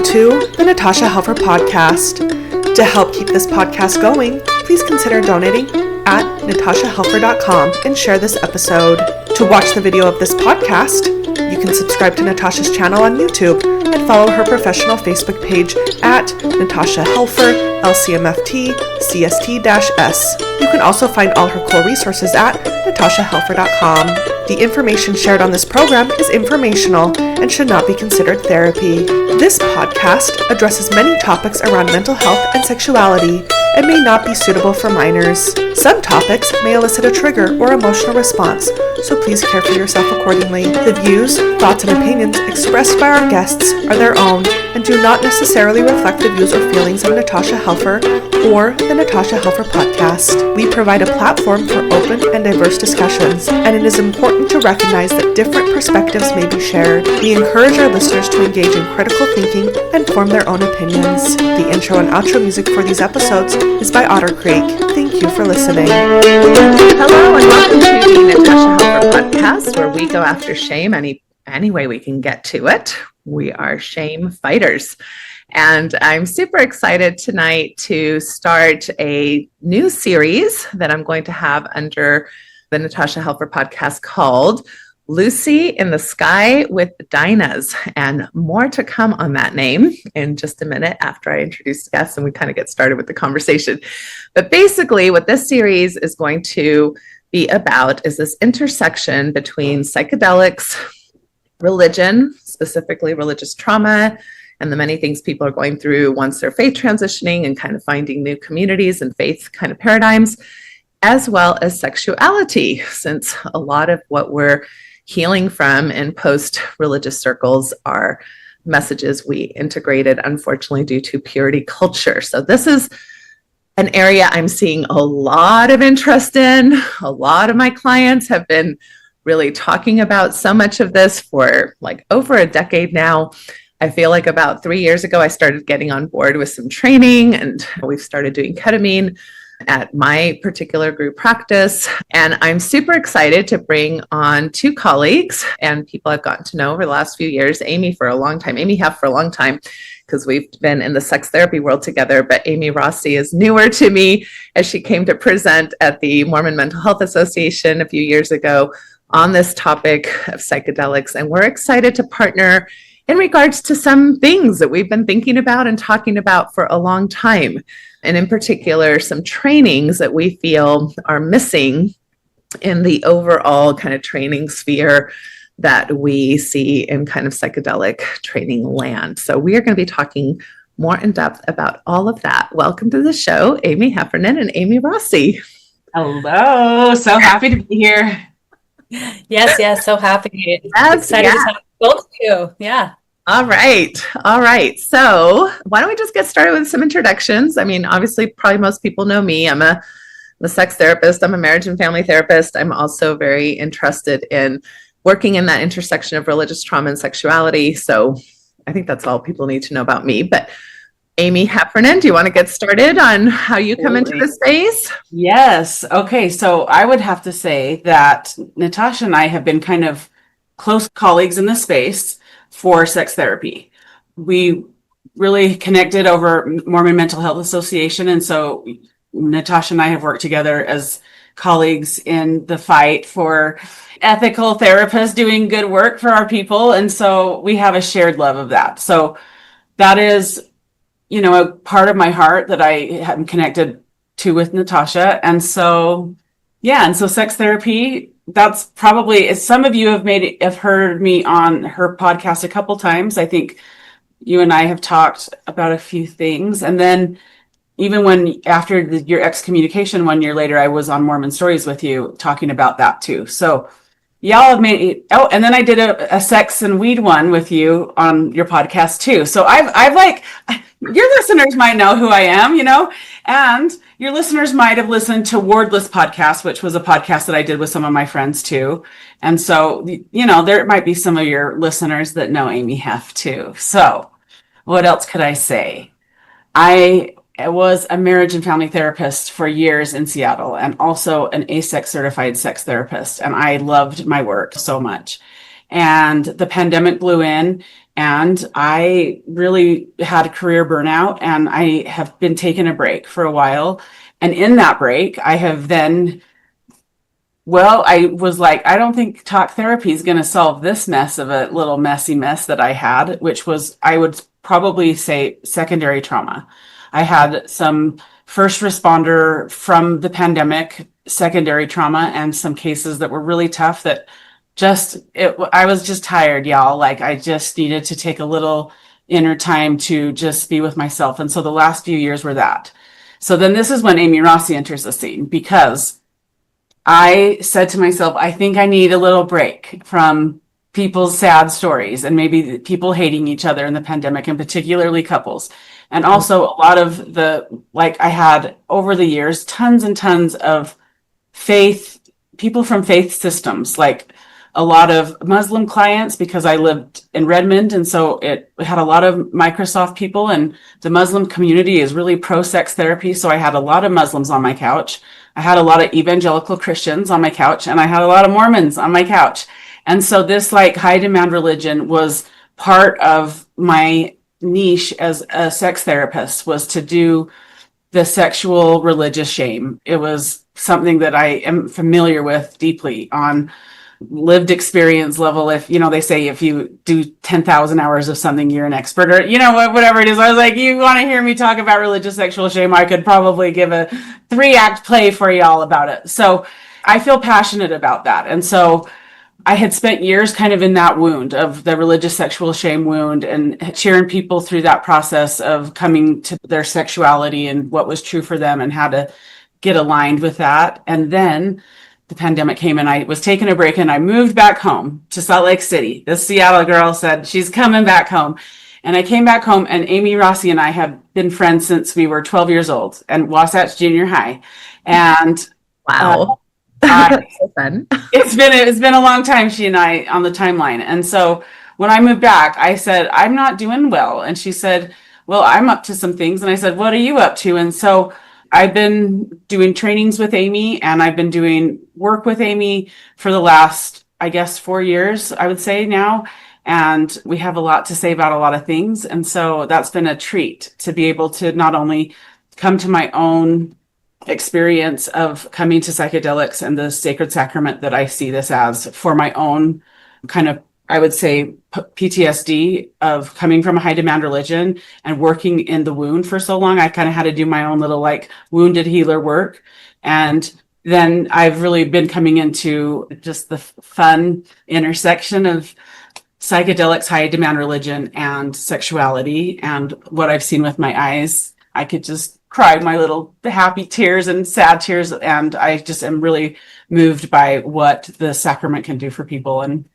Welcome to the Natasha Helfer Podcast. To help keep this podcast going, please consider donating at natashahelfer.com and share this episode. To watch the video of this podcast, you can subscribe to Natasha's channel on YouTube and follow her professional Facebook page at Natasha Helfer, LCMFT, CST-S. You can also find all her cool resources at natashahelfer.com. The information shared on this program is informational and should not be considered therapy. This podcast addresses many topics around mental health and sexuality and may not be suitable for minors. Some topics may elicit a trigger or emotional response, so please care for yourself accordingly. The views, thoughts, and opinions expressed by our guests are their own and do not necessarily reflect the views or feelings of Natasha Helfer or the Natasha Helfer Podcast. We provide a platform for open and diverse discussions, and it is important to recognize that different perspectives may be shared. We encourage our listeners to engage in critical thinking and form their own opinions. The intro and outro music for these episodes is by Otter Creek. Thank you for listening. Hello and welcome to the Natasha Helfer Podcast, where we go after shame any way we can get to it. We are shame fighters. And I'm super excited tonight to start a new series that I'm going to have under the Natasha Helfer Podcast called Lucy in the Sky with Dinahs, and more to come on that name in just a minute after I introduce guests and we kind of get started with the conversation. But basically what this series is going to be about is this intersection between psychedelics, religion, specifically religious trauma, and the many things people are going through once they're faith transitioning and kind of finding new communities and faith kind of paradigms, as well as sexuality, since a lot of what we're healing from in post-religious circles are messages we integrated, unfortunately, due to purity culture. So this is an area I'm seeing a lot of interest in. A lot of my clients have been really talking about so much of this for like over a decade now. I feel like about 3 years ago, I started getting on board with some training, and we've started doing ketamine at my particular group practice. And I'm super excited to bring on two colleagues and people I've gotten to know over the last few years. Aimee for a long time, Aimee Heffer for a long time, because we've been in the sex therapy world together. But Aimee Rossi is newer to me, as she came to present at the Mormon Mental Health Association a few years ago on this topic of psychedelics. And we're excited to partner in regards to some things that we've been thinking about and talking about for a long time. And in particular, some trainings that we feel are missing in the overall kind of training sphere that we see in kind of psychedelic training land. So we are going to be talking more in depth about all of that. Welcome to the show, Aimee Heffernan and Aimee Rossi. Hello. So happy to be here. Yes. So happy. Excited to talk to both of you. Yeah. All right. So why don't we just get started with some introductions? I mean, obviously, probably most people know me. I'm a sex therapist. I'm a marriage and family therapist. I'm also very interested in working in that intersection of religious trauma and sexuality. So I think that's all people need to know about me. But Aimee Heffernan, do you want to get started on how you come into the space? Yes. Okay. So I would have to say that Natasha and I have been kind of close colleagues in the space for sex therapy. We really connected over Mormon Mental Health Association. And so Natasha and I have worked together as colleagues in the fight for ethical therapists doing good work for our people. And so we have a shared love of that. So that is, a part of my heart that I am connected to with Natasha. And so, sex therapy, that's probably, as some of you have heard me on her podcast a couple times. I think you and I have talked about a few things. And then even after your excommunication 1 year later, I was on Mormon Stories with you talking about that too. So y'all have made, and then I did a sex and weed one with you on your podcast too. So I've like, your listeners might know who I am, and your listeners might have listened to Wordless Podcast, which was a podcast that I did with some of my friends too. And so, there might be some of your listeners that know Aimee Hef too. So what else could I say? I was a marriage and family therapist for years in Seattle, and also an ASEX certified sex therapist. And I loved my work so much. And the pandemic blew in, And I really had a career burnout, and I have been taking a break for a while. And in that break, I have then, I was like, I don't think talk therapy is going to solve this mess of a little messy mess that I had, which was, I would probably say, secondary trauma. I had some first responder from the pandemic, secondary trauma, and some cases that were really tough that I was just tired, y'all. Like, I just needed to take a little inner time to just be with myself. And so the last few years were that. So then this is when Aimee Rossi enters the scene, because I said to myself, I think I need a little break from people's sad stories and maybe people hating each other in the pandemic, and particularly couples. And also a lot of I had over the years, tons and tons of people from faith systems, like a lot of Muslim clients, because I lived in Redmond. And so it had a lot of Microsoft people, and the Muslim community is really pro sex therapy. So I had a lot of Muslims on my couch. I had a lot of evangelical Christians on my couch, and I had a lot of Mormons on my couch. And so this high demand religion was part of my niche as a sex therapist, was to do the sexual religious shame. It was something that I am familiar with deeply on lived experience level. If, they say if you do 10,000 hours of something, you're an expert, or, whatever it is. I was like, you want to hear me talk about religious sexual shame? I could probably give a 3-act play for y'all about it. So I feel passionate about that. And so I had spent years kind of in that wound of the religious sexual shame wound, and cheering people through that process of coming to their sexuality and what was true for them and how to get aligned with that. And then the pandemic came, and I was taking a break, and I moved back home to Salt Lake City. This Seattle girl said she's coming back home. And I came back home, and Aimee Rossi and I have been friends since we were 12 years old and Wasatch Junior High. And wow. So fun. It's been a long time, she and I, on the timeline. And so when I moved back, I said, I'm not doing well. And she said, well, I'm up to some things. And I said, what are you up to? And so I've been doing trainings with Aimee, and I've been doing work with Aimee for the last, I guess, 4 years, I would say now. And we have a lot to say about a lot of things. And so that's been a treat to be able to not only come to my own experience of coming to psychedelics and the sacred sacrament that I see this as, for my own kind of, I would say, PTSD of coming from a high demand religion and working in the wound for so long. I kind of had to do my own little wounded healer work. And then I've really been coming into just the fun intersection of psychedelics, high demand religion, and sexuality. And what I've seen with my eyes, I could just cry my little happy tears and sad tears. And I just am really moved by what the sacrament can do for people. And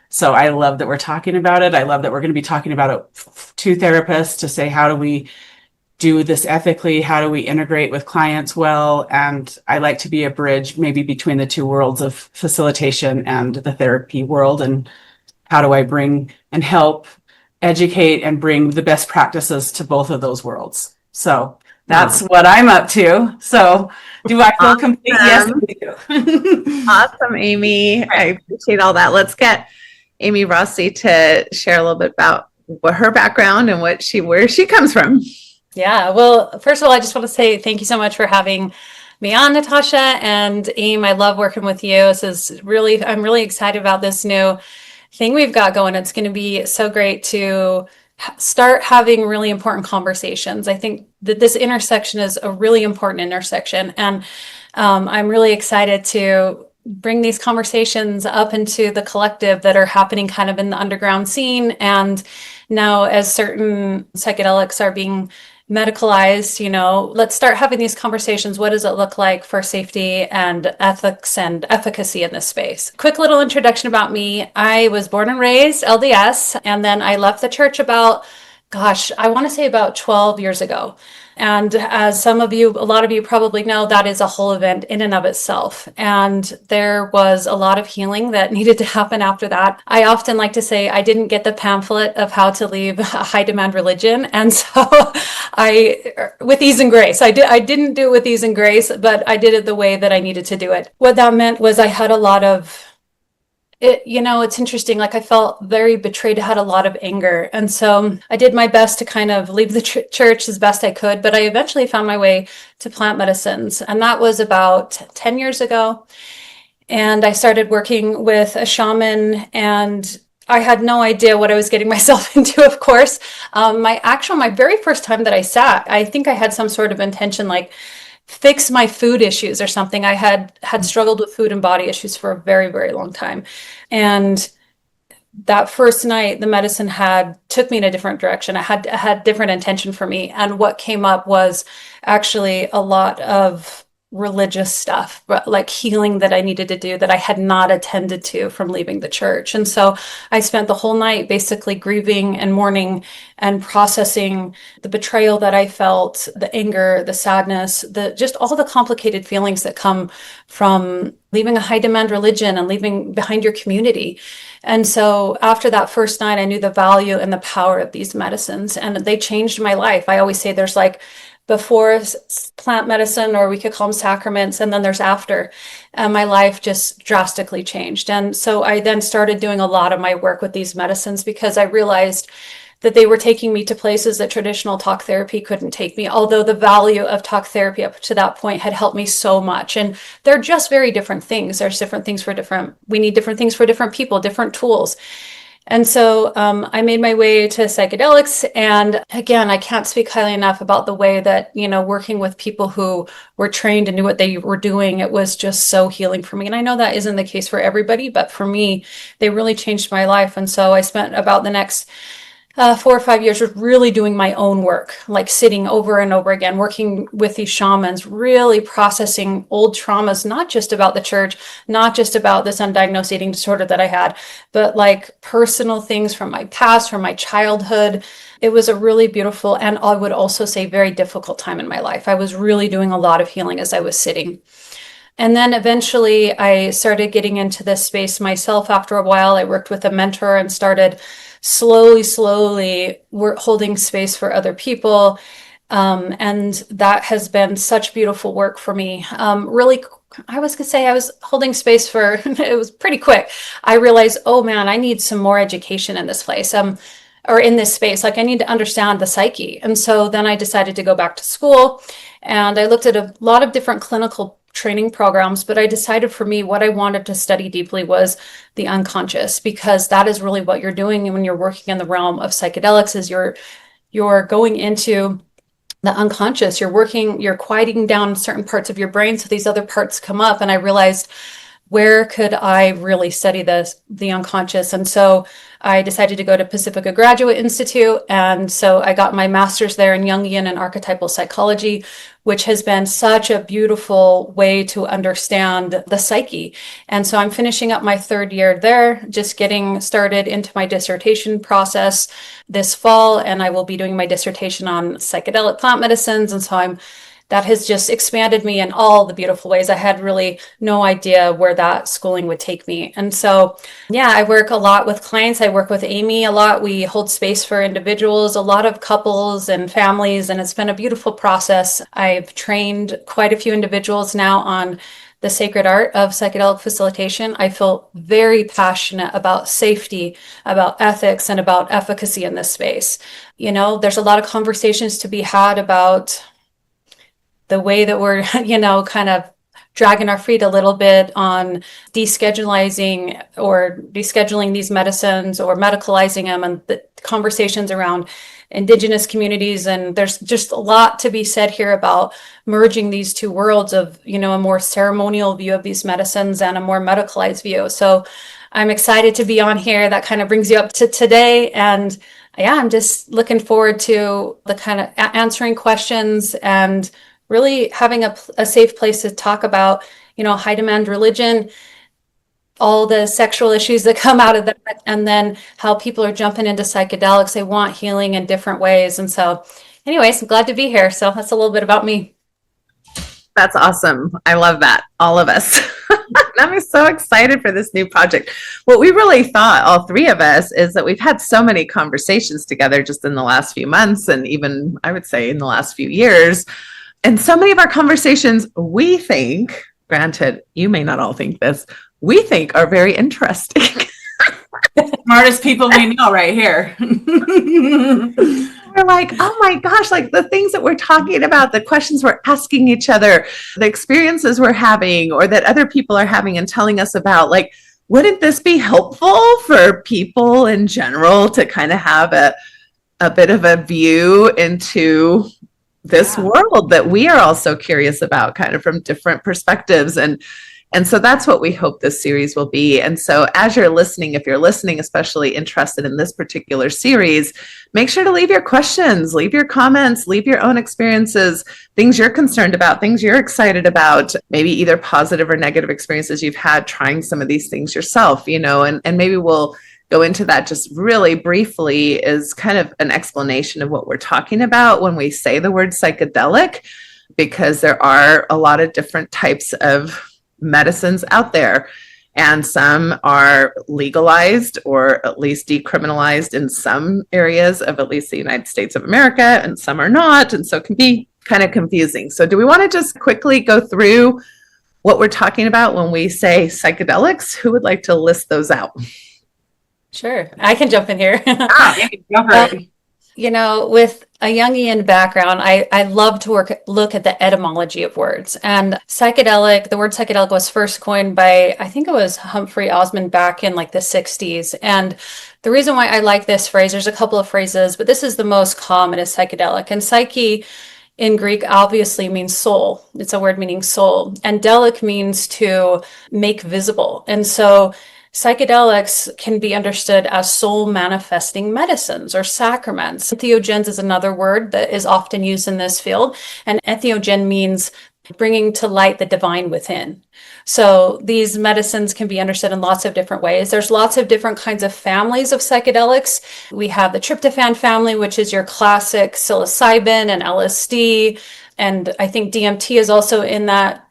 so I love that we're talking about it. I love that we're going to be talking about it to therapists to say, how do we do this ethically? How do we integrate with clients well? And I like to be a bridge maybe between the two worlds of facilitation and the therapy world. And how do I bring and help educate and bring the best practices to both of those worlds? So that's what I'm up to. So do I feel complete? Yes, I do. Awesome, Aimee. I appreciate all that. Let's get Aimee Rossi to share a little bit about what her background and where she comes from. Yeah. Well, first of all, I just want to say thank you so much for having me on, Natasha and Aimee. I love working with you. I'm really excited about this new thing we've got going. It's going to be so great to start having really important conversations. I think that this intersection is a really important intersection. And I'm really excited to bring these conversations up into the collective that are happening kind of in the underground scene. And now as certain psychedelics are being medicalized, let's start having these conversations. What does it look like for safety and ethics and efficacy in this space? Quick little introduction about me. I was born and raised LDS, and then I left the church about 12 years ago. And as a lot of you probably know, that is a whole event in and of itself. And there was a lot of healing that needed to happen after that. I often like to say I didn't get the pamphlet of how to leave a high demand religion. And so with ease and grace, I didn't do it with ease and grace, but I did it the way that I needed to do it. What that meant was I had a lot of it's interesting. Like, I felt very betrayed. I had a lot of anger. And so I did my best to kind of leave the church as best I could. But I eventually found my way to plant medicines. And that was about 10 years ago. And I started working with a shaman, and I had no idea what I was getting myself into, of course. My very first time that I sat, I think I had some sort of intention, like fix my food issues or something. I had struggled with food and body issues for a very, very long time. And that first night, the medicine took me in a different direction. I had different intention for me. And what came up was actually a lot of religious stuff, like healing that I needed to do that I had not attended to from leaving the church. And so I spent the whole night basically grieving and mourning and processing the betrayal that I felt, the anger, the sadness, just all the complicated feelings that come from leaving a high demand religion and leaving behind your community. And so after that first night, I knew the value and the power of these medicines, and they changed my life. I always say there's like before plant medicine, or we could call them sacraments, and then there's after. And my life just drastically changed. And so I then started doing a lot of my work with these medicines because I realized that they were taking me to places that traditional talk therapy couldn't take me, although the value of talk therapy up to that point had helped me so much. And they're just very different things. There's different things we need different things for different people, different tools. And so I made my way to psychedelics. And again, I can't speak highly enough about the way that, working with people who were trained and knew what they were doing, it was just so healing for me. And I know that isn't the case for everybody, but for me, they really changed my life. And so I spent about the next 4 or 5 years was really doing my own work, like sitting over and over again, working with these shamans, really processing old traumas, not just about the church, not just about this undiagnosed eating disorder that I had, but like personal things from my past, from my childhood. It was a really beautiful, and I would also say very difficult time in my life. I was really doing a lot of healing as I was sitting. And then eventually I started getting into this space myself. After a while, I worked with a mentor and started slowly holding space for other people. And that has been such beautiful work for me. Really, I was going to say I was holding space for, it was pretty quick. I realized, oh man, I need some more education in this place. Or in this space, like I need to understand the psyche. And so then I decided to go back to school, and I looked at a lot of different clinical training programs, but I decided for me what I wanted to study deeply was the unconscious, because that is really what you're doing when you're working in the realm of psychedelics. Is you're going into the unconscious, you're quieting down certain parts of your brain so these other parts come up. And I realized, where could I really study the unconscious? And so I decided to go to Pacifica Graduate Institute. And so I got my master's there in Jungian and archetypal psychology, which has been such a beautiful way to understand the psyche. And so I'm finishing up my 3rd year there, just getting started into my dissertation process this fall. And I will be doing my dissertation on psychedelic plant medicines. And so that has just expanded me in all the beautiful ways. I had really no idea where that schooling would take me. And so, yeah, I work a lot with clients. I work with Aimee a lot. We hold space for individuals, a lot of couples and families, and it's been a beautiful process. I've trained quite a few individuals now on the sacred art of psychedelic facilitation. I feel very passionate about safety, about ethics, and about efficacy in this space. There's a lot of conversations to be had about the way that we're, kind of dragging our feet a little bit on descheduling these medicines or medicalizing them, and the conversations around Indigenous communities. And there's just a lot to be said here about merging these two worlds of, a more ceremonial view of these medicines and a more medicalized view. So I'm excited to be on here. That kind of brings you up to today. And yeah, I'm just looking forward to the kind of answering questions and really having a safe place to talk about, high demand religion, all the sexual issues that come out of that, and then how people are jumping into psychedelics. They want healing in different ways. And so anyways, I'm glad to be here. So that's a little bit about me. That's awesome. I love that. All of us. I'm so excited for this new project. What we really thought, all 3 of us, is that we've had so many conversations together just in the last few months, and even I would say in the last few years. And so many of our conversations, we think, granted, you may not all think this, we think are very interesting. Smartest people we know right here. We're like, oh my gosh, like the things that we're talking about, the questions we're asking each other, the experiences we're having or that other people are having and telling us about, like, wouldn't this be helpful for people in general to kind of have a bit of a view into this world that we are also curious about, kind of from different perspectives? And so that's what we hope this series will be. And so as you're listening, if you're listening, especially interested in this particular series, make sure to leave your questions, leave your comments, leave your own experiences, things you're concerned about, things you're excited about, maybe either positive or negative experiences you've had trying some of these things yourself, and maybe we'll go into that just really briefly as kind of an explanation of what we're talking about when we say the word psychedelic, because there are a lot of different types of medicines out there, and some are legalized or at least decriminalized in some areas of at least the United States of America, and some are not, and so it can be kind of confusing. So do we want to just quickly go through what we're talking about when we say psychedelics? Who would like to list those out? Sure, I can jump in here. Go for it. With a Jungian background, I love to look at the etymology of words. And the word psychedelic was first coined by, I think it was Humphrey Osmond back in like the 60s. And the reason why I like this phrase, there's a couple of phrases, but this is the most common, is psychedelic. And psyche in Greek obviously means soul. It's a word meaning soul. And delic means to make visible. And so psychedelics can be understood as soul manifesting medicines or sacraments. Entheogens is another word that is often used in this field, and entheogen means bringing to light the divine within. So these medicines can be understood in lots of different ways. There's lots of different kinds of families of psychedelics. We have the tryptophan family, which is your classic psilocybin and LSD, and I think DMT is also in that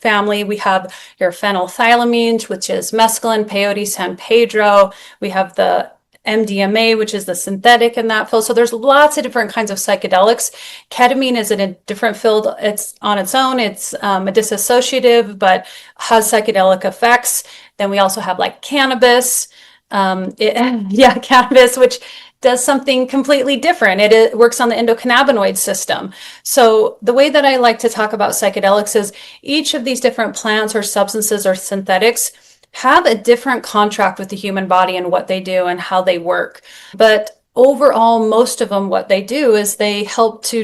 family. We have your phenethylamines, which is mescaline, peyote, San Pedro. We have the MDMA, which is the synthetic in that field. So there's lots of different kinds of psychedelics. Ketamine is in a different field. It's on its own. It's a dissociative, but has psychedelic effects. Then we also have like cannabis. Cannabis, which does something completely different. It works on the endocannabinoid system. So the way that I like to talk about psychedelics is each of these different plants or substances or synthetics have a different contract with the human body and what they do and how they work. But overall, most of them, what they do is they help to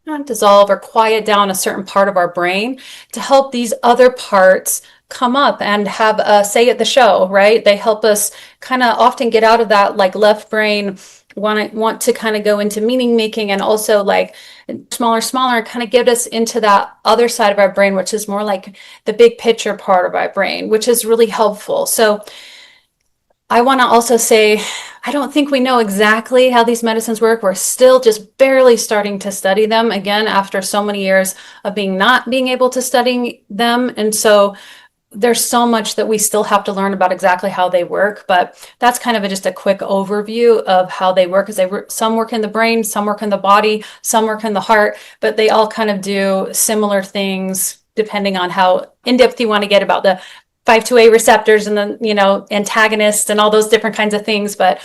not dissolve or quiet down a certain part of our brain to help these other parts come up and have a say at the show, right? They help us kind of often get out of that like left brain, want to kind of go into meaning making, and also like smaller, kind of get us into that other side of our brain, which is more like the big picture part of our brain, which is really helpful. So I want to also say, I don't think we know exactly how these medicines work. We're still just barely starting to study them, again, after so many years of not being able to study them. And so there's so much that we still have to learn about exactly how they work, but that's kind of just a quick overview of how they work. Because some work in the brain, some work in the body, some work in the heart, but they all kind of do similar things depending on how in-depth you want to get about the 5-HT2A receptors and the antagonists and all those different kinds of things. But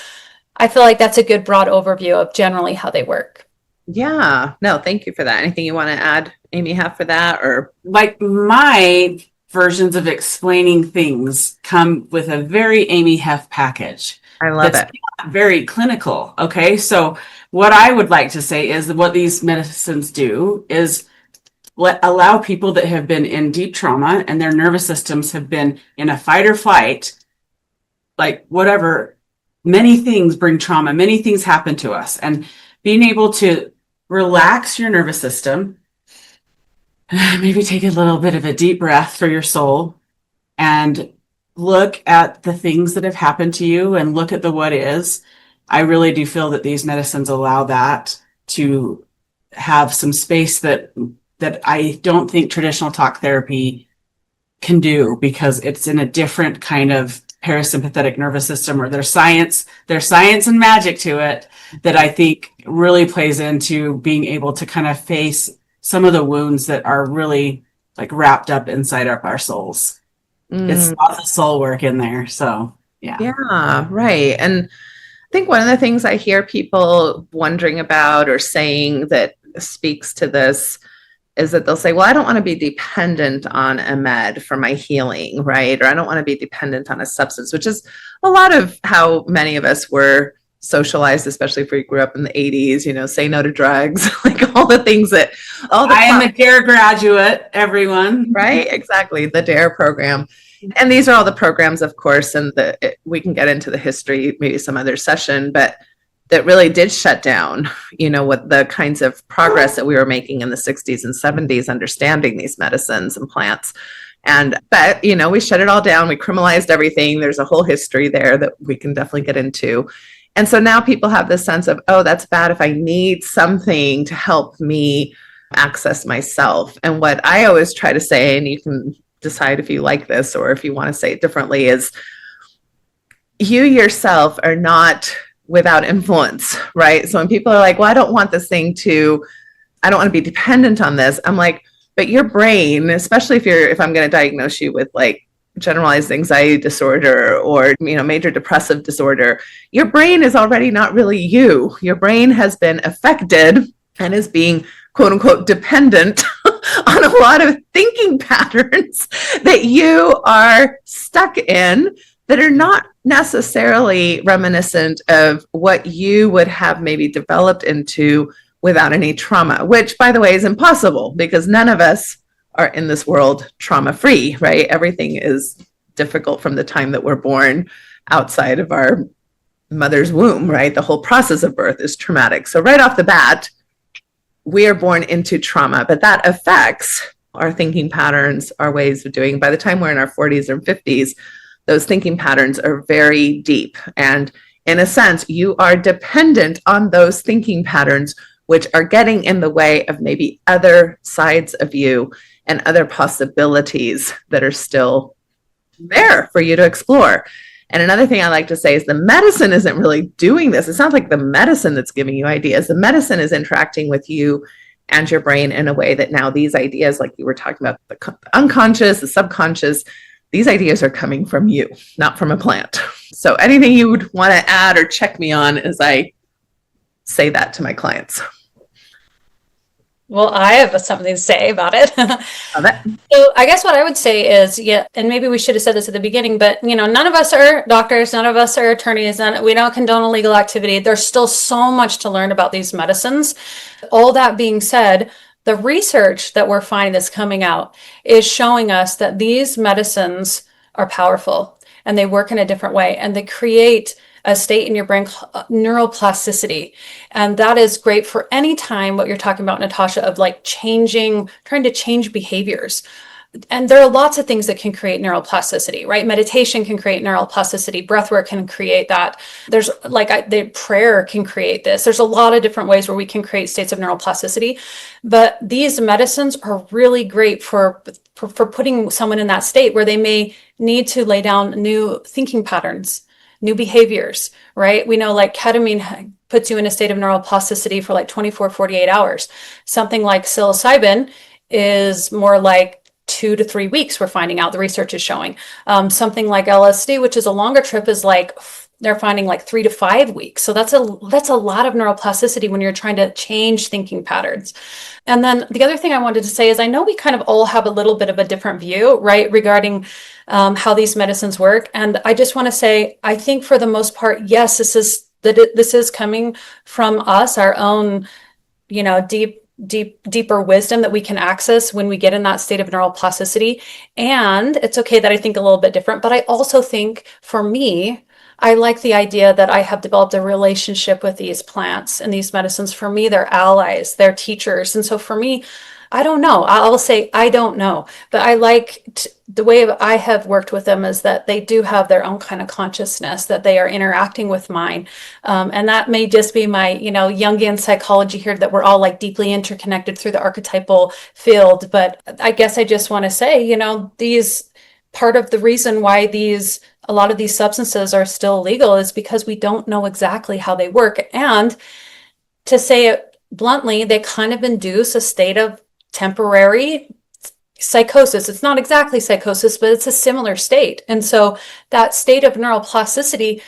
I feel like that's a good broad overview of generally how they work. Yeah, no, thank you for that. Anything you want to add, Aimee, for that? Or like my versions of explaining things come with a very Aimee Hef package. I love it. Very clinical. Okay. So what I would like to say is that what these medicines do is allow people that have been in deep trauma and their nervous systems have been in a fight or flight, like whatever, many things bring trauma, many things happen to us, and being able to relax your nervous system, maybe take a little bit of a deep breath for your soul and look at the things that have happened to you and look at the what is. I really do feel that these medicines allow that to have some space that I don't think traditional talk therapy can do, because it's in a different kind of parasympathetic nervous system, or there's science and magic to it that I think really plays into being able to kind of face some of the wounds that are really like wrapped up inside of our souls. It's lots of soul work in there. So Yeah, right. And I think one of the things I hear people wondering about or saying that speaks to this is that they'll say, well, I don't want to be dependent on a med for my healing, right? Or I don't want to be dependent on a substance, which is a lot of how many of us were socialized, especially if we grew up in the 80s, say no to drugs, like all the things that I am a DARE graduate, everyone. Right? Exactly. The DARE program. And these are all the programs, of course, and we can get into the history, maybe some other session, but that really did shut down, what the kinds of progress that we were making in the 60s and 70s, understanding these medicines and plants. But we shut it all down. We criminalized everything. There's a whole history there that we can definitely get into. And so now people have this sense of, oh, that's bad if I need something to help me access myself. And what I always try to say, and you can decide if you like this or if you want to say it differently, is you yourself are not without influence, right? So when people are like, well, I don't want this thing I don't want to be dependent on this. I'm like, but your brain, especially if I'm going to diagnose you with like generalized anxiety disorder or, major depressive disorder, your brain is already not really you. Your brain has been affected and is being quote unquote dependent on a lot of thinking patterns that you are stuck in that are not necessarily reminiscent of what you would have maybe developed into without any trauma, which, by the way, is impossible because none of us are in this world trauma-free, right? Everything is difficult from the time that we're born outside of our mother's womb, right? The whole process of birth is traumatic. So right off the bat, we are born into trauma, but that affects our thinking patterns, our ways of doing. By the time we're in our 40s or 50s, those thinking patterns are very deep. And in a sense, you are dependent on those thinking patterns, which are getting in the way of maybe other sides of you and other possibilities that are still there for you to explore. And another thing I like to say is the medicine isn't really doing this. It's not like the medicine that's giving you ideas. The medicine is interacting with you and your brain in a way that now these ideas, like you were talking about, the unconscious, the subconscious, these ideas are coming from you, not from a plant. So anything you would want to add or check me on as I say that to my clients? Well, I have something to say about it. Love it. So I guess what I would say is, and maybe we should have said this at the beginning, but none of us are doctors, none of us are attorneys, we don't condone illegal activity. There's still so much to learn about these medicines. All that being said, the research that we're finding that's coming out is showing us that these medicines are powerful and they work in a different way and they create a state in your brain called neuroplasticity. And that is great for any time what you're talking about, Natasha, of like trying to change behaviors. And there are lots of things that can create neuroplasticity, right? Meditation can create neuroplasticity. Breathwork can create that. There's the prayer can create this. There's a lot of different ways where we can create states of neuroplasticity. But these medicines are really great for putting someone in that state where they may need to lay down new thinking patterns, new behaviors, right? We know like ketamine puts you in a state of neuroplasticity for like 24, 48 hours. Something like psilocybin is more like 2 to 3 weeks, we're finding out, the research is showing. Something like LSD, which is a longer trip, is like they're finding like 3 to 5 weeks. So that's a lot of neuroplasticity when you're trying to change thinking patterns. And then the other thing I wanted to say is I know we kind of all have a little bit of a different view, right, regarding how these medicines work. And I just want to say, I think for the most part, yes, this is coming from us, our own, deeper wisdom that we can access when we get in that state of neuroplasticity. And it's okay that I think a little bit different, but I also think for me, I like the idea that I have developed a relationship with these plants and these medicines. For me, they're allies, they're teachers. And so for me, I don't know. I'll say I don't know, but I like the way I have worked with them is that they do have their own kind of consciousness, that they are interacting with mine. And that may just be my, Jungian psychology here, that we're all like deeply interconnected through the archetypal field. But I guess I just want to say, these part of the reason why a lot of these substances are still illegal is because we don't know exactly how they work. And to say it bluntly, they kind of induce a state of temporary psychosis. It's not exactly psychosis, but it's a similar state. And so that state of neuroplasticity,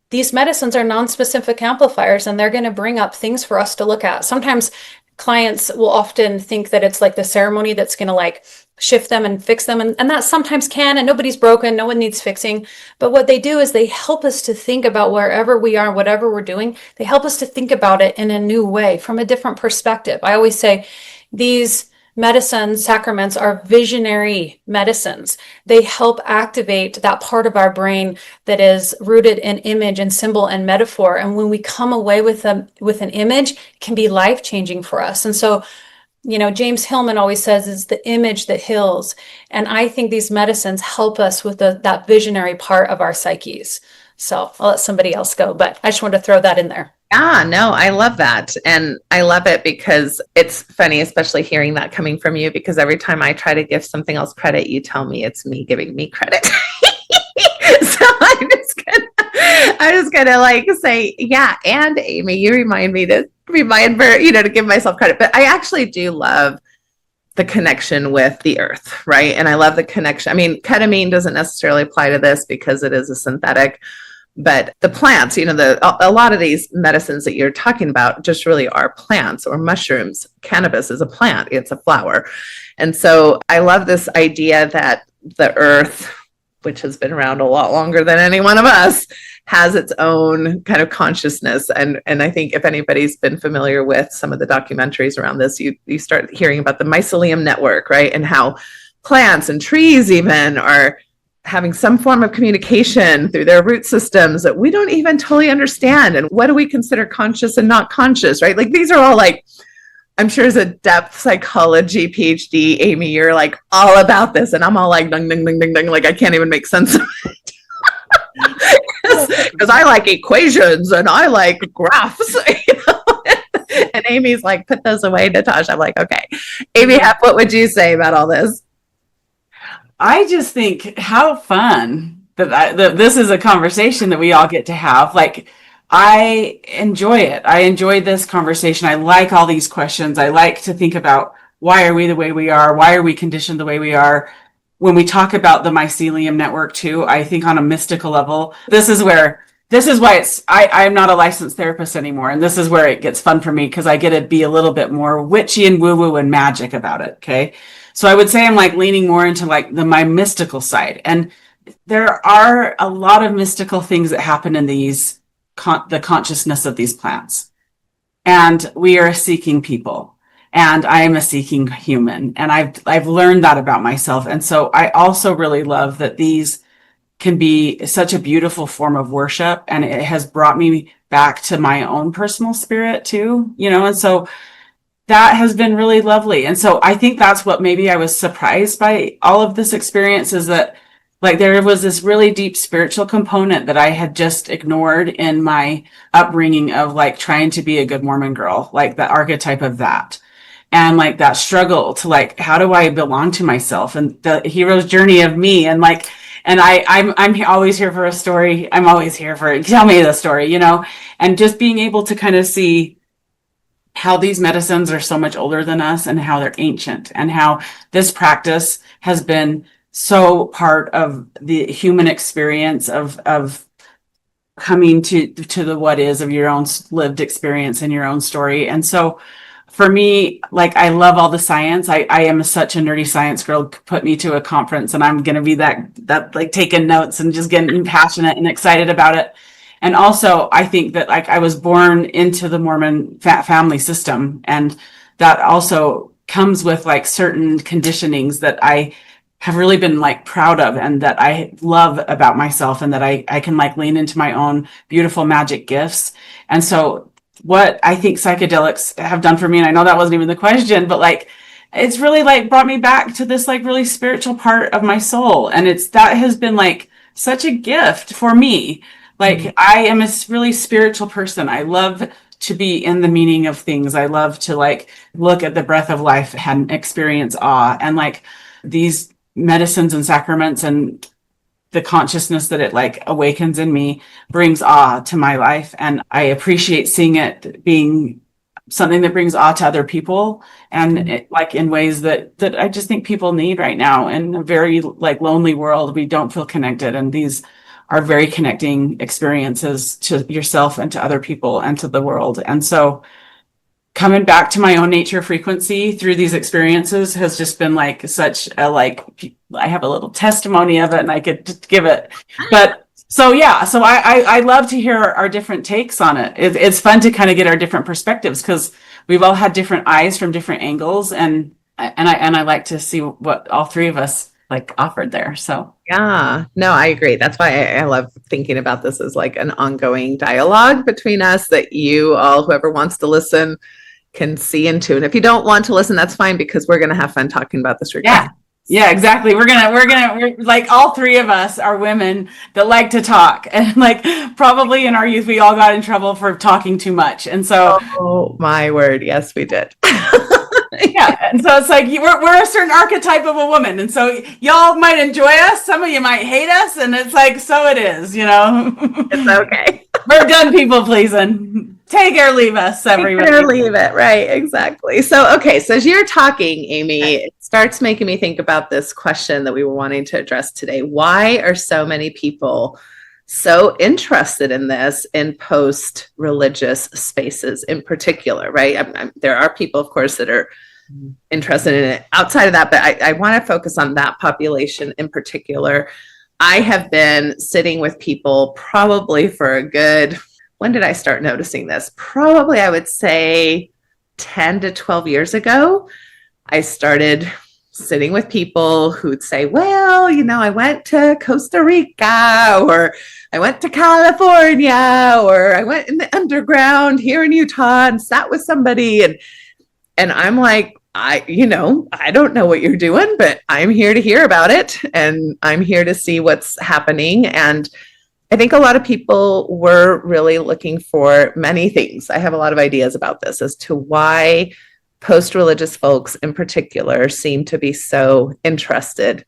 these medicines are non-specific amplifiers, and they're going to bring up things for us to look at. Sometimes clients will often think that it's like the ceremony that's going to like shift them and fix them. And that sometimes can, and nobody's broken, no one needs fixing. But what they do is they help us to think about wherever we are, whatever we're doing, they help us to think about it in a new way, from a different perspective. I always say these medicines, sacraments, are visionary medicines. They help activate that part of our brain that is rooted in image and symbol and metaphor. And when we come away with an image, it can be life-changing for us. And so, James Hillman always says it's the image that heals. And I think these medicines help us with that visionary part of our psyches. So I'll let somebody else go, but I just wanted to throw that in there. Ah, no, I love that. And I love it because it's funny, especially hearing that coming from you, because every time I try to give something else credit, you tell me it's me giving me credit. So I'm just gonna like say, yeah. And Aimee, you remind me to to give myself credit. But I actually do love the connection with the earth, right? And I love the connection. I mean, ketamine doesn't necessarily apply to this because it is a synthetic. But the plants, a lot of these medicines that you're talking about just really are plants or mushrooms. Cannabis is a plant, it's a flower. And so I love this idea that the earth, which has been around a lot longer than any one of us, has its own kind of consciousness. And I think if anybody's been familiar with some of the documentaries around this, you start hearing about the mycelium network, right? And how plants and trees even are having some form of communication through their root systems that we don't even totally understand. And what do we consider conscious and not conscious, right? Like these are all like, I'm sure as a depth psychology PhD, Aimee, you're like all about this. And I'm all like, dung, dung, dung, dung, dung, like I can't even make sense of it. Because I like equations and I like graphs. And Aimee's like, put those away, Natasha. I'm like, okay. Aimee Hef, what would you say about all this? I just think how fun that this is a conversation that we all get to have. Like, I enjoy it. I enjoy this conversation. I like all these questions. I like to think about why are we the way we are? Why are we conditioned the way we are? When we talk about the mycelium network too, I think on a mystical level, this is why I'm not a licensed therapist anymore. And this is where it gets fun for me because I get to be a little bit more witchy and woo-woo and magic about it. Okay. So I would say I'm like leaning more into like my mystical side. And there are a lot of mystical things that happen in the consciousness of these plants. And we are a seeking people. And I am a seeking human. And I've learned that about myself. And so I also really love that these can be such a beautiful form of worship. And it has brought me back to my own personal spirit too, and so that has been really lovely. And so I think that's what maybe I was surprised by all of this experience is that like there was this really deep spiritual component that I had just ignored in my upbringing of like trying to be a good Mormon girl, like the archetype of that. And like that struggle to like, how do I belong to myself and the hero's journey of me? And like, and I'm always here for a story. I'm always here for, tell me the story, and just being able to kind of see how these medicines are so much older than us and how they're ancient and how this practice has been so part of the human experience of coming to the what is of your own lived experience and your own story. And so for me, like, I love all the science. I am such a nerdy science girl. Put me to a conference and I'm going to be that like taking notes and just getting passionate and excited about it. And also I think that like I was born into the Mormon family system, and that also comes with like certain conditionings that I have really been like proud of and that I love about myself, and that I can like lean into my own beautiful magic gifts. And so what I think psychedelics have done for me, and I know that wasn't even the question, but like it's really like brought me back to this like really spiritual part of my soul. And that has been like such a gift for me. Like I am a really spiritual person. I love to be in the meaning of things. I love to like look at the breath of life and experience awe, and like these medicines and sacraments and the consciousness that it like awakens in me brings awe to my life. And I appreciate seeing it being something that brings awe to other people, and like in ways that I just think people need right now in a very like lonely world. We don't feel connected, and these are very connecting experiences to yourself and to other people and to the world. And so coming back to my own nature frequency through these experiences has just been like such a, like, I have a little testimony of it and I could just give it. But so, yeah, so I love to hear our different takes on it. It's fun to kind of get our different perspectives, because we've all had different eyes from different angles. And I like to see what all three of us like offered there. So yeah, no, I agree. That's why I love thinking about this as like an ongoing dialogue between us, that you all, whoever wants to listen, can see into. And if you don't want to listen, that's fine, because we're going to have fun talking about this. Yeah, exactly. We're like, all three of us are women that like to talk, and like probably in our youth, we all got in trouble for talking too much. And so, oh my word. Yes, we did. Yeah. And so it's like, we're a certain archetype of a woman. And so y'all might enjoy us. Some of you might hate us. And it's like, so it is, you know, it's okay. We're done people pleasing. Take or leave us, everyone. Take or leave it. Right. Exactly. So, okay. So as you're talking, Aimee, it starts making me think about this question that we were wanting to address today. Why are so many people so interested in this in post-religious spaces in particular, right? There are people, of course, that are interested in it outside of that, but I want to focus on that population in particular. I have been sitting with people probably for a good, when did I start noticing this? Probably, I would say 10 to 12 years ago. I started sitting with people who'd say, well, you know, I went to Costa Rica, or I went to California, or I went in the underground here in Utah and sat with somebody. And I'm like, I don't know what you're doing, but I'm here to hear about it. And I'm here to see what's happening. And I think a lot of people were really looking for many things. I have a lot of ideas about this as to why post-religious folks in particular seem to be so interested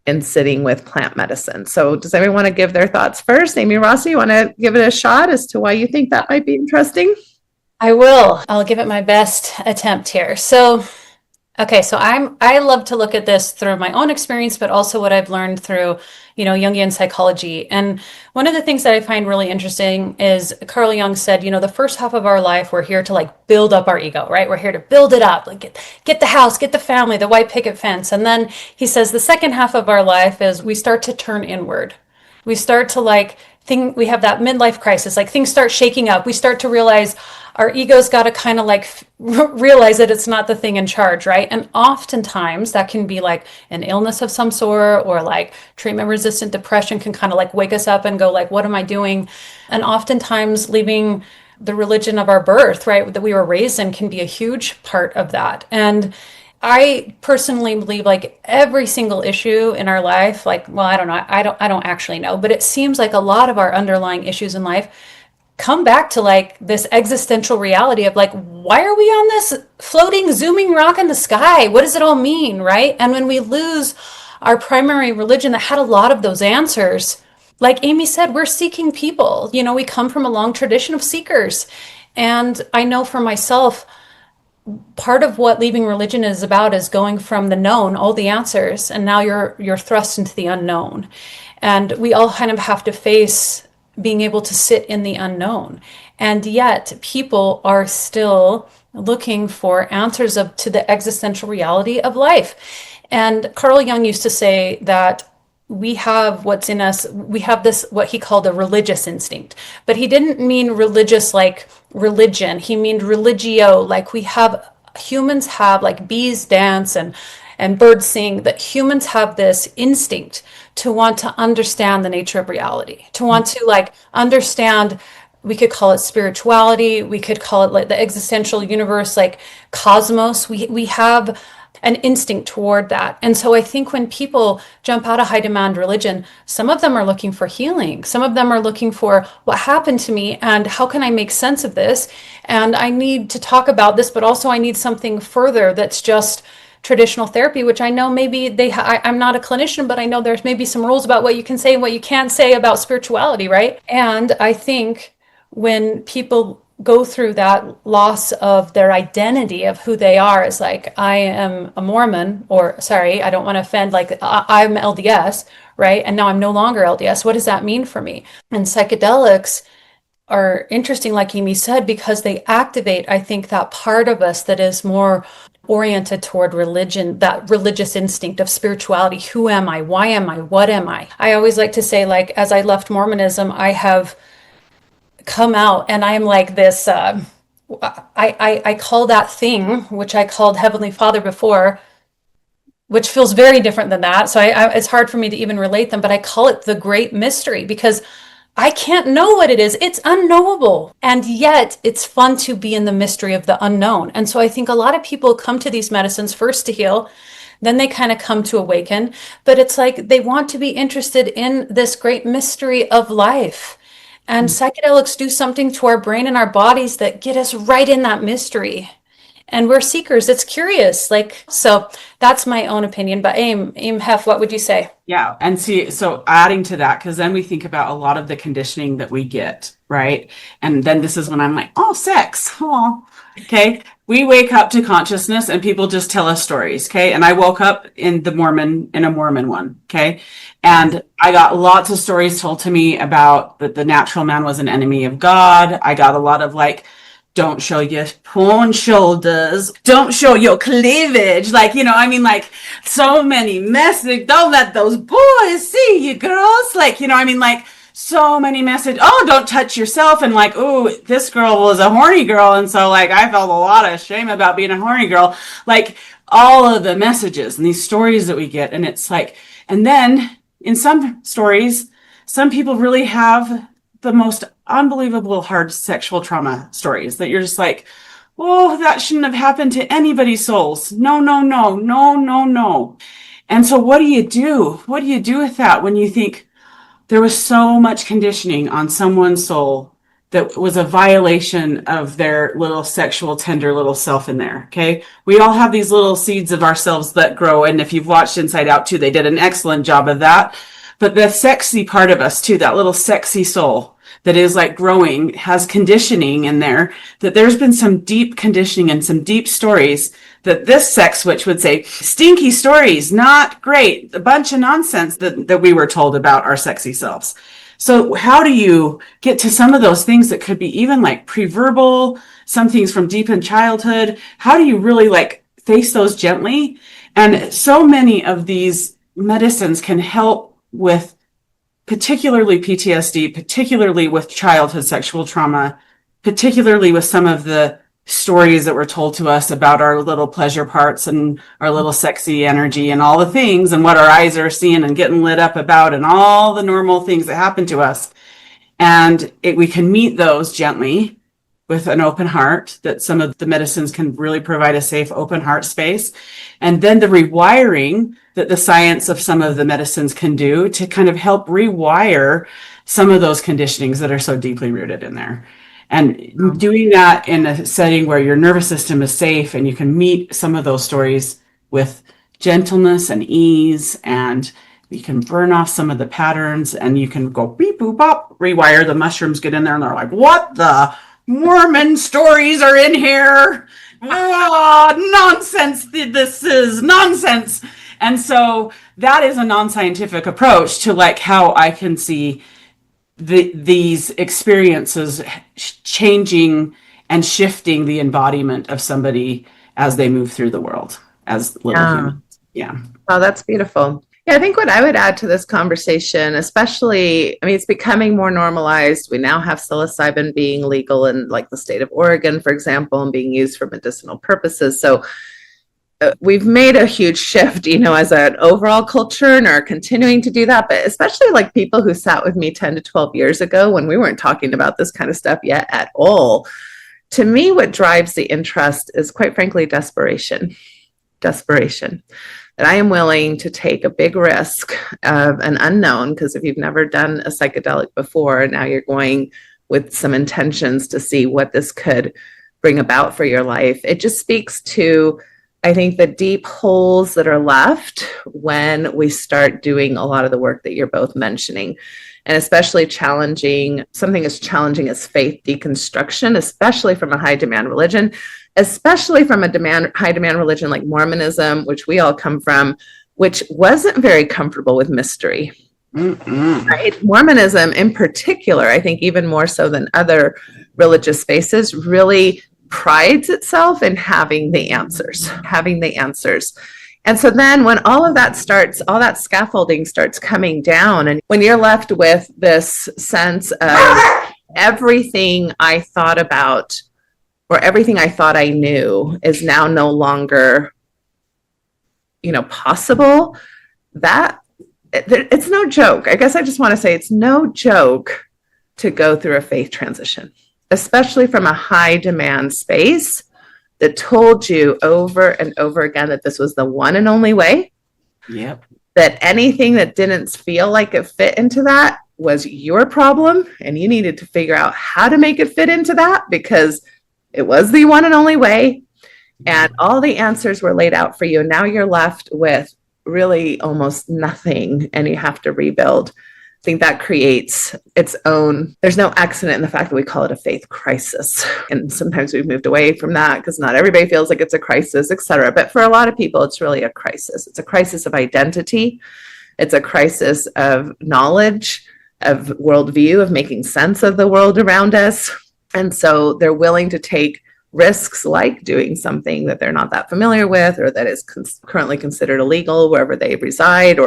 in sitting with plant medicine. So does anyone want to give their thoughts first? Amiee, Rossi, you want to give it a shot as to why you think that might be interesting? I will. I'll give it my best attempt here. So I love to look at this through my own experience, but also what I've learned through, Jungian psychology. And one of the things that I find really interesting is Carl Jung said, the first half of our life, we're here to like build up our ego, right? We're here to build it up, like get the house, get the family, the white picket fence. And then he says the second half of our life is we start to turn inward. We start to we have that midlife crisis, like things start shaking up. We start to realize our ego's got to kind of like realize that it's not the thing in charge, right? And oftentimes that can be like an illness of some sort, or like treatment-resistant depression can kind of like wake us up and go like, what am I doing? And oftentimes leaving the religion of our birth, right, that we were raised in, can be a huge part of that. And I personally believe like every single issue in our life, like, well, I don't know, I don't actually know, but it seems like a lot of our underlying issues in life come back to like this existential reality of like, why are we on this floating, zooming rock in the sky? What does it all mean, right? And when we lose our primary religion that had a lot of those answers, like Aimee said, we're seeking people. We come from a long tradition of seekers. And I know for myself, part of what leaving religion is about is going from the known, all the answers, and now you're thrust into the unknown. And we all kind of have to face being able to sit in the unknown. And yet people are still looking for answers to the existential reality of life. And Carl Jung used to say that we have what's in us, we have this, what he called a religious instinct, but he didn't mean religious like religion. He meant religio, like humans have, like bees dance and birds sing, that humans have this instinct to want to understand the nature of reality, to want to like understand, we could call it spirituality, we could call it like the existential universe, like cosmos. We have an instinct toward that. And so I think when people jump out of high demand religion, some of them are looking for healing. Some of them are looking for what happened to me and how can I make sense of this? And I need to talk about this, but also I need something further that's just traditional therapy, which I know maybe I'm not a clinician, but I know there's maybe some rules about what you can say and what you can't say about spirituality, right? And I think when people go through that loss of their identity of who they are as like, I am a Mormon, or sorry, I don't want to offend, like I'm LDS, right? And now I'm no longer LDS. What does that mean for me? And psychedelics are interesting, like Aimee said, because they activate, I think, that part of us that is more oriented toward religion, that religious instinct of spirituality. Who am I? Why am I? What am I? I always like to say, like, as I left Mormonism, I have come out and I'm like this, I call that thing, which I called Heavenly Father before, which feels very different than that. So it's hard for me to even relate them, but I call it the great mystery because I can't know what it is. It's unknowable. And yet it's fun to be in the mystery of the unknown. And so I think a lot of people come to these medicines first to heal, then they kind of come to awaken, but it's like they want to be interested in this great mystery of life. And psychedelics do something to our brain and our bodies that get us right in that mystery. And we're seekers. It's curious. Like, so that's my own opinion. But Aim Hef, what would you say? Yeah. And see, so adding to that, because then we think about a lot of the conditioning that we get, right? And then this is when I'm like, oh, sex. Oh, okay. We wake up to consciousness and people just tell us stories. Okay. And I woke up in a Mormon one. Okay. And I got lots of stories told to me about that the natural man was an enemy of God. I got a lot of like, don't show your porn shoulders, don't show your cleavage. Like, like so many messages. Don't let those boys see you, girls. Like, like so many messages. Oh, don't touch yourself. And like, oh, this girl was a horny girl. And so like, I felt a lot of shame about being a horny girl. Like all of the messages and these stories that we get. And it's like, and then in some stories, some people really have the most unbelievable hard sexual trauma stories that you're just like, oh, that shouldn't have happened to anybody's souls. No, no, no, no, no, no. And so what do you do? What do you do with that when you think there was so much conditioning on someone's soul that was a violation of their little sexual, tender little self in there? Okay. We all have these little seeds of ourselves that grow. And if you've watched Inside Out too, they did an excellent job of that. But the sexy part of us too, that little sexy soul that is like growing, has conditioning in there, that there's been some deep conditioning and some deep stories that this sex switch would say, stinky stories, not great, a bunch of nonsense that we were told about our sexy selves. So how do you get to some of those things that could be even like pre-verbal, some things from deep in childhood? How do you really like face those gently? And so many of these medicines can help with particularly PTSD, particularly with childhood sexual trauma, particularly with some of the stories that were told to us about our little pleasure parts and our little sexy energy and all the things and what our eyes are seeing and getting lit up about and all the normal things that happen to us. And we can meet those gently with an open heart, that some of the medicines can really provide a safe, open heart space. And then the rewiring that the science of some of the medicines can do to kind of help rewire some of those conditionings that are so deeply rooted in there. And doing that in a setting where your nervous system is safe and you can meet some of those stories with gentleness and ease, and you can burn off some of the patterns and you can go beep, boop, bop, rewire. The mushrooms get in there and they're like, what the Mormon stories are in here? Oh, nonsense. This is nonsense. And so that is a non-scientific approach to like how I can see these experiences changing and shifting the embodiment of somebody as they move through the world as little humans. Yeah. Oh, that's beautiful. Yeah, I think what I would add to this conversation, especially, I mean, it's becoming more normalized. We now have psilocybin being legal in like the state of Oregon, for example, and being used for medicinal purposes. So we've made a huge shift, as an overall culture, and are continuing to do that. But especially like people who sat with me 10 to 12 years ago when we weren't talking about this kind of stuff yet at all. To me, what drives the interest is, quite frankly, desperation. That I am willing to take a big risk of an unknown, because if you've never done a psychedelic before, now you're going with some intentions to see what this could bring about for your life. It just speaks to, I think, the deep holes that are left when we start doing a lot of the work that you're both mentioning. and especially challenging something as challenging as faith deconstruction, especially from a high demand religion, especially from a high demand religion like Mormonism, which we all come from, which wasn't very comfortable with mystery. Right? Mormonism in particular, I think even more so than other religious spaces, really prides itself in having the answers. And so then when all of that starts, all that scaffolding starts coming down, and when you're left with this sense of everything I thought about or everything I thought I knew is now no longer, possible, that it's no joke. I guess I just want to say it's no joke to go through a faith transition, especially from a high demand space that told you over and over again that this was the one and only way. Yep. That anything that didn't feel like it fit into that was your problem, and you needed to figure out how to make it fit into that because it was the one and only way. And all the answers were laid out for you. And now you're left with really almost nothing, and you have to rebuild. I think that creates its own, there's no accident in the fact that we call it a faith crisis. And sometimes we've moved away from that because not everybody feels like it's a crisis, et cetera. But for a lot of people, it's really a crisis. It's a crisis of identity. It's a crisis of knowledge, of worldview, of making sense of the world around us. And so they're willing to take risks like doing something that they're not that familiar with, or that is currently considered illegal wherever they reside,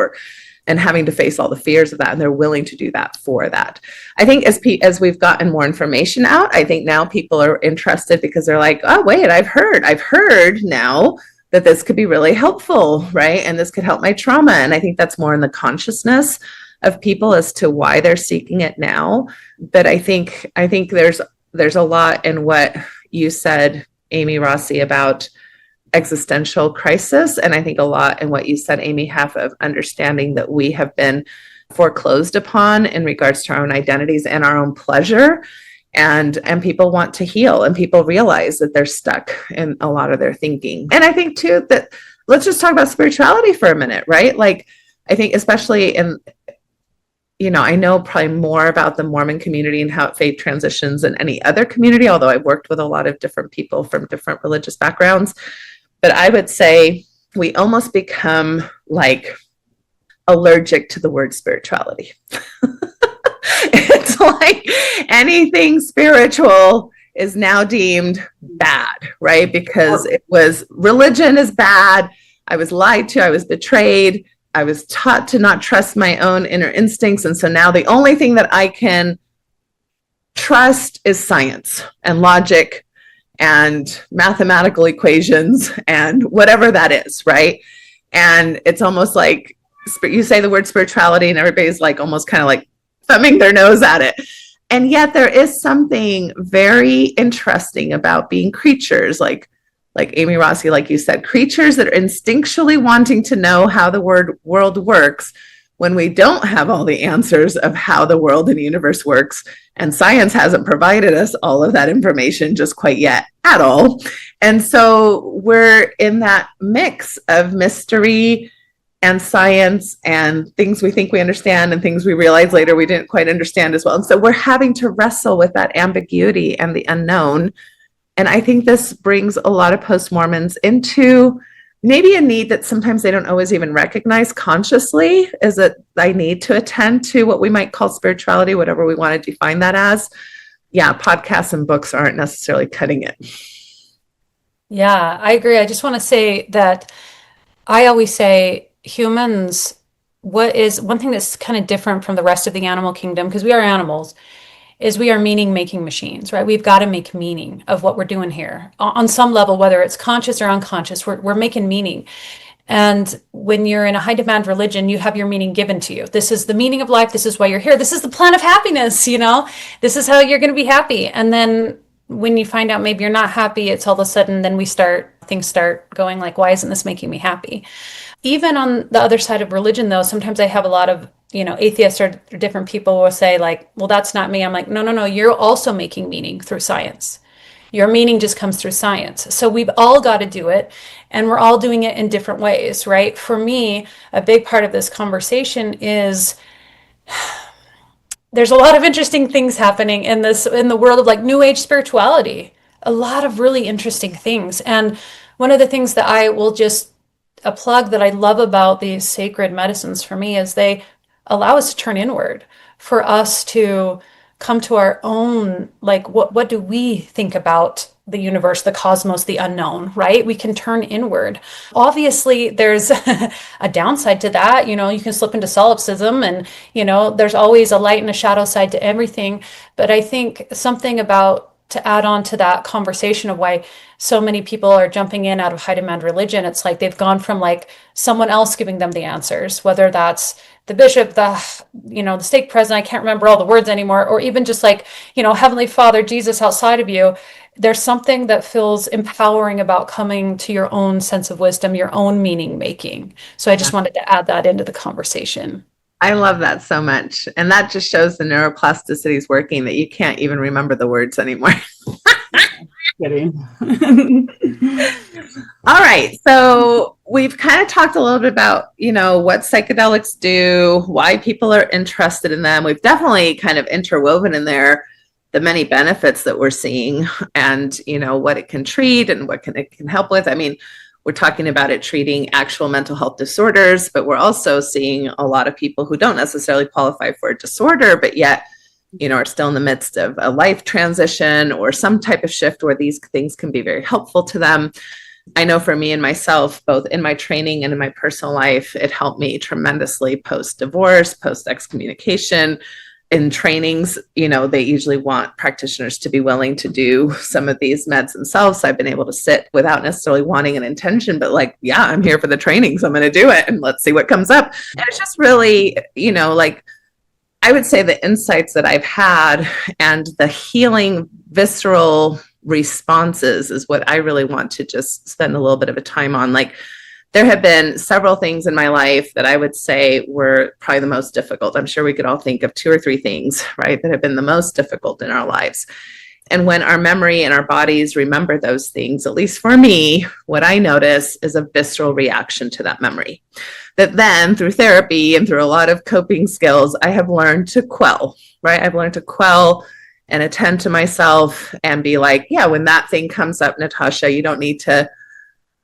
and having to face all the fears of that, and they're willing to do that for that. I think as we've gotten more information out, I think now people are interested because they're like, oh, wait, I've heard now that this could be really helpful, right? And this could help my trauma. And I think that's more in the consciousness of people as to why they're seeking it now. But I think there's a lot in what you said, Amiee, Rossi, about existential crisis. And I think a lot in what you said, Aimee Hef, of understanding that we have been foreclosed upon in regards to our own identities and our own pleasure. And people want to heal, and people realize that they're stuck in a lot of their thinking. And I think too, that let's just talk about spirituality for a minute, right? Like, I think especially I know probably more about the Mormon community and how it faith transitions than any other community, although I've worked with a lot of different people from different religious backgrounds. But I would say we almost become like allergic to the word spirituality. It's like anything spiritual is now deemed bad, right? Because religion is bad. I was lied to. I was betrayed. I was taught to not trust my own inner instincts. And so now the only thing that I can trust is science and logic and mathematical equations and whatever that is, right? And it's almost like you say the word spirituality and everybody's like almost kind of like thumbing their nose at it. And yet there is something very interesting about being creatures like Amiee, Rossi, like you said, creatures that are instinctually wanting to know how the world works when we don't have all the answers of how the world and the universe works. And science hasn't provided us all of that information just quite yet at all. And so we're in that mix of mystery and science and things we think we understand and things we realize later we didn't quite understand as well. And so we're having to wrestle with that ambiguity and the unknown. And I think this brings a lot of post-Mormons into maybe a need that sometimes they don't always even recognize consciously, is that I need to attend to what we might call spirituality, whatever we want to define that as. Yeah, podcasts and books aren't necessarily cutting it. Yeah, I agree. I just want to say that I always say humans, what is one thing that's kind of different from the rest of the animal kingdom, because we are animals, is we are meaning-making machines, right? We've got to make meaning of what we're doing here. On some level, whether it's conscious or unconscious, we're making meaning. And when you're in a high-demand religion, you have your meaning given to you. This is the meaning of life. This is why you're here. This is the plan of happiness, This is how you're going to be happy. And then when you find out maybe you're not happy, it's all of a sudden, then things start going like, why isn't this making me happy? Even on the other side of religion, though, sometimes I have a lot of atheists or different people will say like, well, that's not me. I'm like, no, you're also making meaning through science. Your meaning just comes through science. So we've all got to do it, and we're all doing it in different ways, right? For me, a big part of this conversation is there's a lot of interesting things happening in the world of like new age spirituality. A lot of really interesting things. And one of the things that I will just a plug that I love about these sacred medicines for me is they allow us to turn inward, for us to come to our own, like, what do we think about the universe, the cosmos, the unknown, right? We can turn inward. Obviously, there's a downside to that. You know, you can slip into solipsism, and, you know, there's always a light and a shadow side to everything. But I think something about, to add on to that conversation of why so many people are jumping in out of high demand religion, it's like they've gone from like someone else giving them the answers, whether that's the bishop, the stake president, I can't remember all the words anymore, or even just like, Heavenly Father, Jesus outside of you. There's something that feels empowering about coming to your own sense of wisdom, your own meaning making. So I just wanted to add that into the conversation. I love that so much. And that just shows the neuroplasticity is working, that you can't even remember the words anymore. Kidding. All right. So we've kind of talked a little bit about, what psychedelics do, why people are interested in them. We've definitely kind of interwoven in there the many benefits that we're seeing, and, what it can treat and what it can help with. I mean, we're talking about it treating actual mental health disorders, but we're also seeing a lot of people who don't necessarily qualify for a disorder, but yet, are still in the midst of a life transition or some type of shift where these things can be very helpful to them. I know for me and myself, both in my training and in my personal life, it helped me tremendously post-divorce, post-excommunication. In trainings, they usually want practitioners to be willing to do some of these meds themselves. So I've been able to sit without necessarily wanting an intention, but like, yeah, I'm here for the training, so I'm going to do it and let's see what comes up. And it's just really, like, I would say the insights that I've had and the healing visceral responses is what I really want to just spend a little bit of a time on. Like, there have been several things in my life that I would say were probably the most difficult. I'm sure we could all think of 2 or 3 things, right, that have been the most difficult in our lives. And when our memory and our bodies remember those things, at least for me, what I notice is a visceral reaction to that memory that then through therapy and through a lot of coping skills, I have learned to quell, right? I've learned to quell and attend to myself and be like, yeah, when that thing comes up, Natasha, you don't need to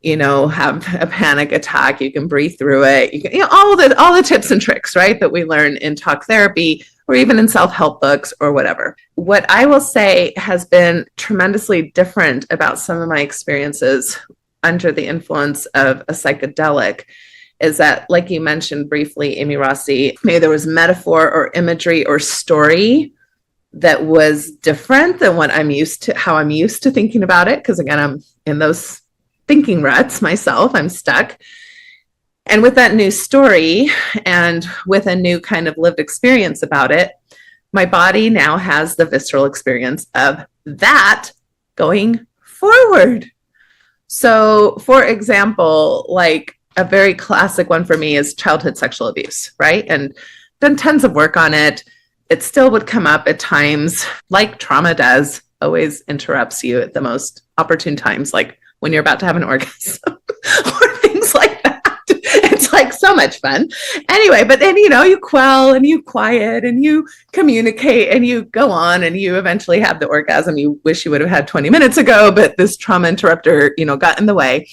have a panic attack. You can breathe through it. You can, all the tips and tricks, right, that we learn in talk therapy or even in self-help books or whatever. What I will say has been tremendously different about some of my experiences under the influence of a psychedelic is that, like you mentioned briefly, Aimee, Rossi, maybe there was metaphor or imagery or story that was different than what how I'm used to thinking about it. Because again, I'm in those thinking ruts myself. I'm stuck. And with that new story and with a new kind of lived experience about it, my body now has the visceral experience of that going forward. So, for example, like a very classic one for me is childhood sexual abuse, right? And done tons of work on it. It still would come up at times, like trauma does, always interrupts you at the most opportune times, like when you're about to have an orgasm or things like that. It's like so much fun. Anyway, but then, you quell and you quiet and you communicate and you go on and you eventually have the orgasm you wish you would have had 20 minutes ago, but this trauma interrupter, got in the way.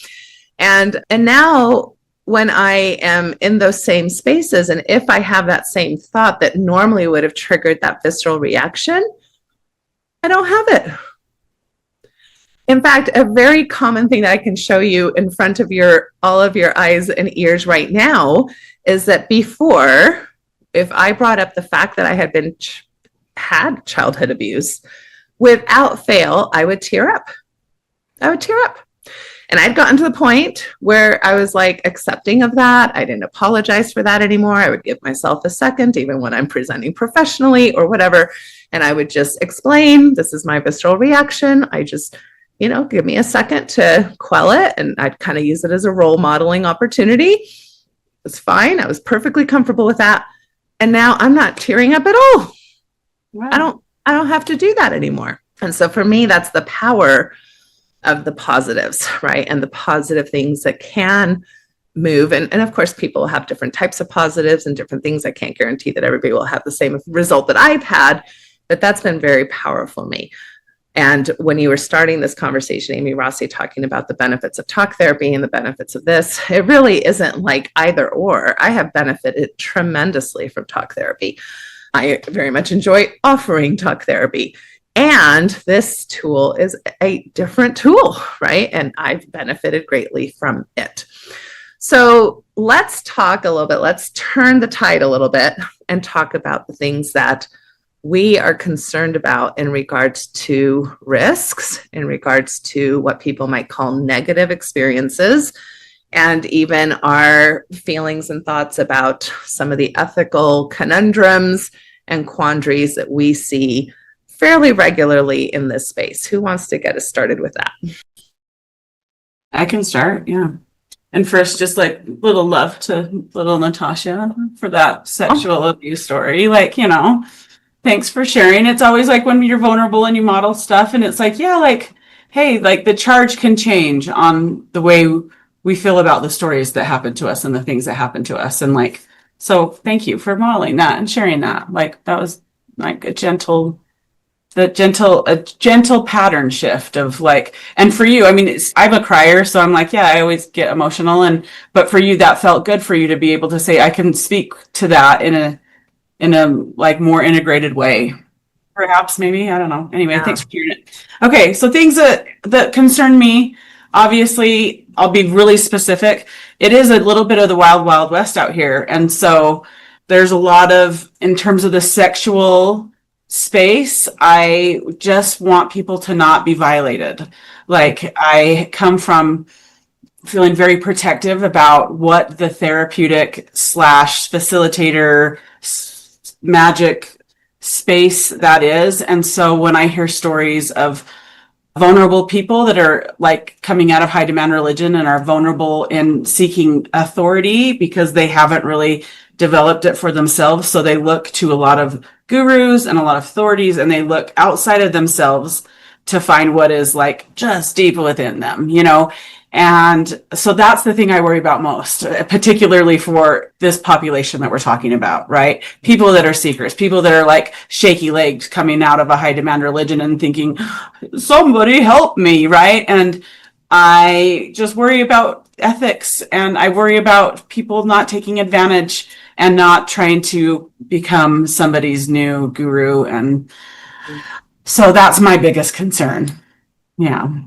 And now when I am in those same spaces, and if I have that same thought that normally would have triggered that visceral reaction, I don't have it. In fact, a very common thing that I can show you in front of all of your eyes and ears right now is that before, if I brought up the fact that I had childhood abuse, without fail, I would tear up. And I'd gotten to the point where I was like accepting of that. I didn't apologize for that anymore. I would give myself a second, even when I'm presenting professionally or whatever. And I would just explain, this is my visceral reaction. I just give me a second to quell it. And I'd kind of use it as a role modeling opportunity. It's fine. I was perfectly comfortable with that. And now I'm not tearing up at all. Wow. I don't have to do that anymore. And so for me, that's the power of the positives, right? And the positive things that can move. And of course, people have different types of positives and different things. I can't guarantee that everybody will have the same result that I've had, but that's been very powerful for me. And when you were starting this conversation, Aimee, Rossi, talking about the benefits of talk therapy and the benefits of this, it really isn't like either or. I have benefited tremendously from talk therapy. I very much enjoy offering talk therapy. And this tool is a different tool, right? And I've benefited greatly from it. So let's talk a little bit. Let's turn the tide a little bit and talk about the things that we are concerned about in regards to risks, in regards to what people might call negative experiences, and even our feelings and thoughts about some of the ethical conundrums and quandaries that we see fairly regularly in this space. Who wants to get us started with that? I can start, yeah. And first, just like little love to little Natasha for that sexual abuse story. Like, you know, thanks for sharing. It's always like when you're vulnerable and you model stuff and it's like, yeah, like, hey, like the charge can change on the way we feel about the stories that happen to us and the things that happen to us. And like, so thank you for modeling that and sharing that. Like that was like a gentle pattern shift of like, and for you, I mean, I'm a crier, so I'm like, yeah, I always get emotional. But for you, that felt good for you to be able to say, I can speak to that in a like more integrated way. Perhaps, maybe, I don't know. Anyway, yeah. Thanks for hearing it. Okay, so things that concern me, obviously, I'll be really specific. It is a little bit of the wild, wild west out here. And so there's a lot of, in terms of the sexual space, I just want people to not be violated. Like I come from feeling very protective about what the therapeutic / facilitator magic space that is. And so when I hear stories of vulnerable people that are like coming out of high demand religion and are vulnerable in seeking authority because they haven't really developed it for themselves. So they look to a lot of gurus and a lot of authorities, and they look outside of themselves to find what is like just deep within them, you know? And so that's the thing I worry about most, particularly for this population that we're talking about, right? People that are seekers, people that are like shaky legs coming out of a high demand religion and thinking, somebody help me, right? And I just worry about ethics, and I worry about people not taking advantage and not trying to become somebody's new guru. And so that's my biggest concern. Yeah.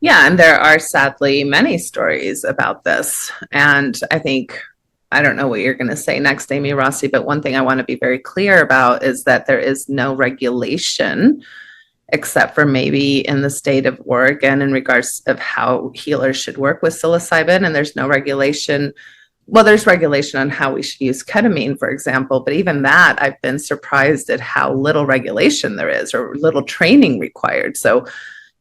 Yeah, and there are sadly many stories about this. And I think, I don't know what you're going to say next, Aimee, Rossi, but one thing I want to be very clear about is that there is no regulation, except for maybe in the state of Oregon in regards of how healers should work with psilocybin. And there's no regulation. Well, there's regulation on how we should use ketamine, for example, but even that, I've been surprised at how little regulation there is or little training required. So,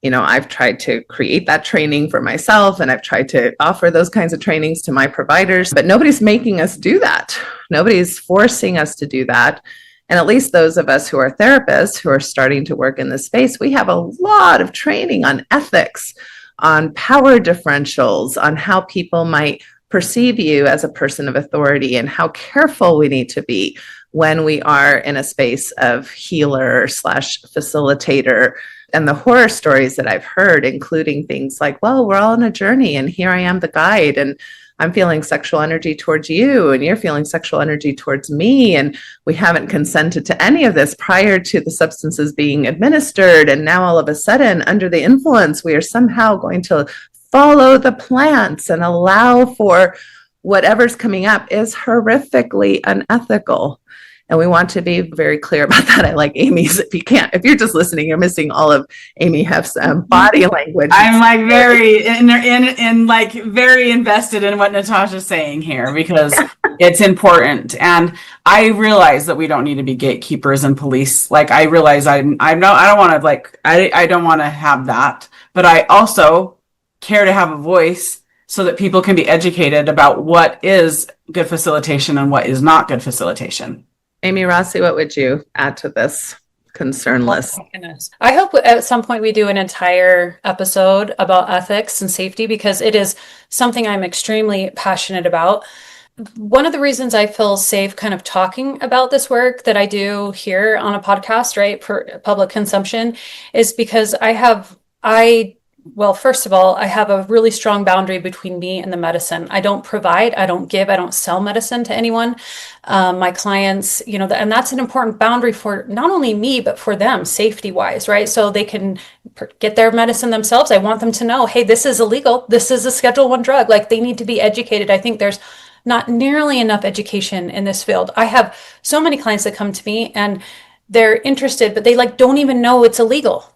you know, I've tried to create that training for myself, and I've tried to offer those kinds of trainings to my providers, but nobody's making us do that. Nobody's forcing us to do that. And at least those of us who are therapists who are starting to work in this space, we have a lot of training on ethics, on power differentials, on how people might perceive you as a person of authority, and how careful we need to be when we are in a space of healer / facilitator. And the horror stories that I've heard, including things like, well, we're all on a journey and here I am, the guide, and I'm feeling sexual energy towards you and you're feeling sexual energy towards me. And we haven't consented to any of this prior to the substances being administered. And now all of a sudden, under the influence, we are somehow going to follow the plants and allow for whatever's coming up is horrifically unethical. And we want to be very clear about that. I like Aimee's. If you're just listening, you're missing all of Aimee Hef's body language. I'm like very like very invested in what Natasha's saying here because it's important. And I realize that we don't need to be gatekeepers and police. Like I realize I don't want to I don't want to have that, but I also care to have a voice so that people can be educated about what is good facilitation and what is not good facilitation. Aimee, Rossi, what would you add to this? concernless. Oh my goodness. I hope at some point we do an entire episode about ethics and safety because it is something I'm extremely passionate about. One of the reasons I feel safe kind of talking about this work that I do here on a podcast, right, for public consumption, is because well, first of all, I have a really strong boundary between me and the medicine. I don't provide, I don't give, I don't sell medicine to anyone. My clients, and that's an important boundary for not only me, but for them, safety wise, right? So they can get their medicine themselves. I want them to know, hey, this is illegal. This is a Schedule I drug. Like they need to be educated. I think there's not nearly enough education in this field. I have so many clients that come to me and they're interested, but they don't even know it's illegal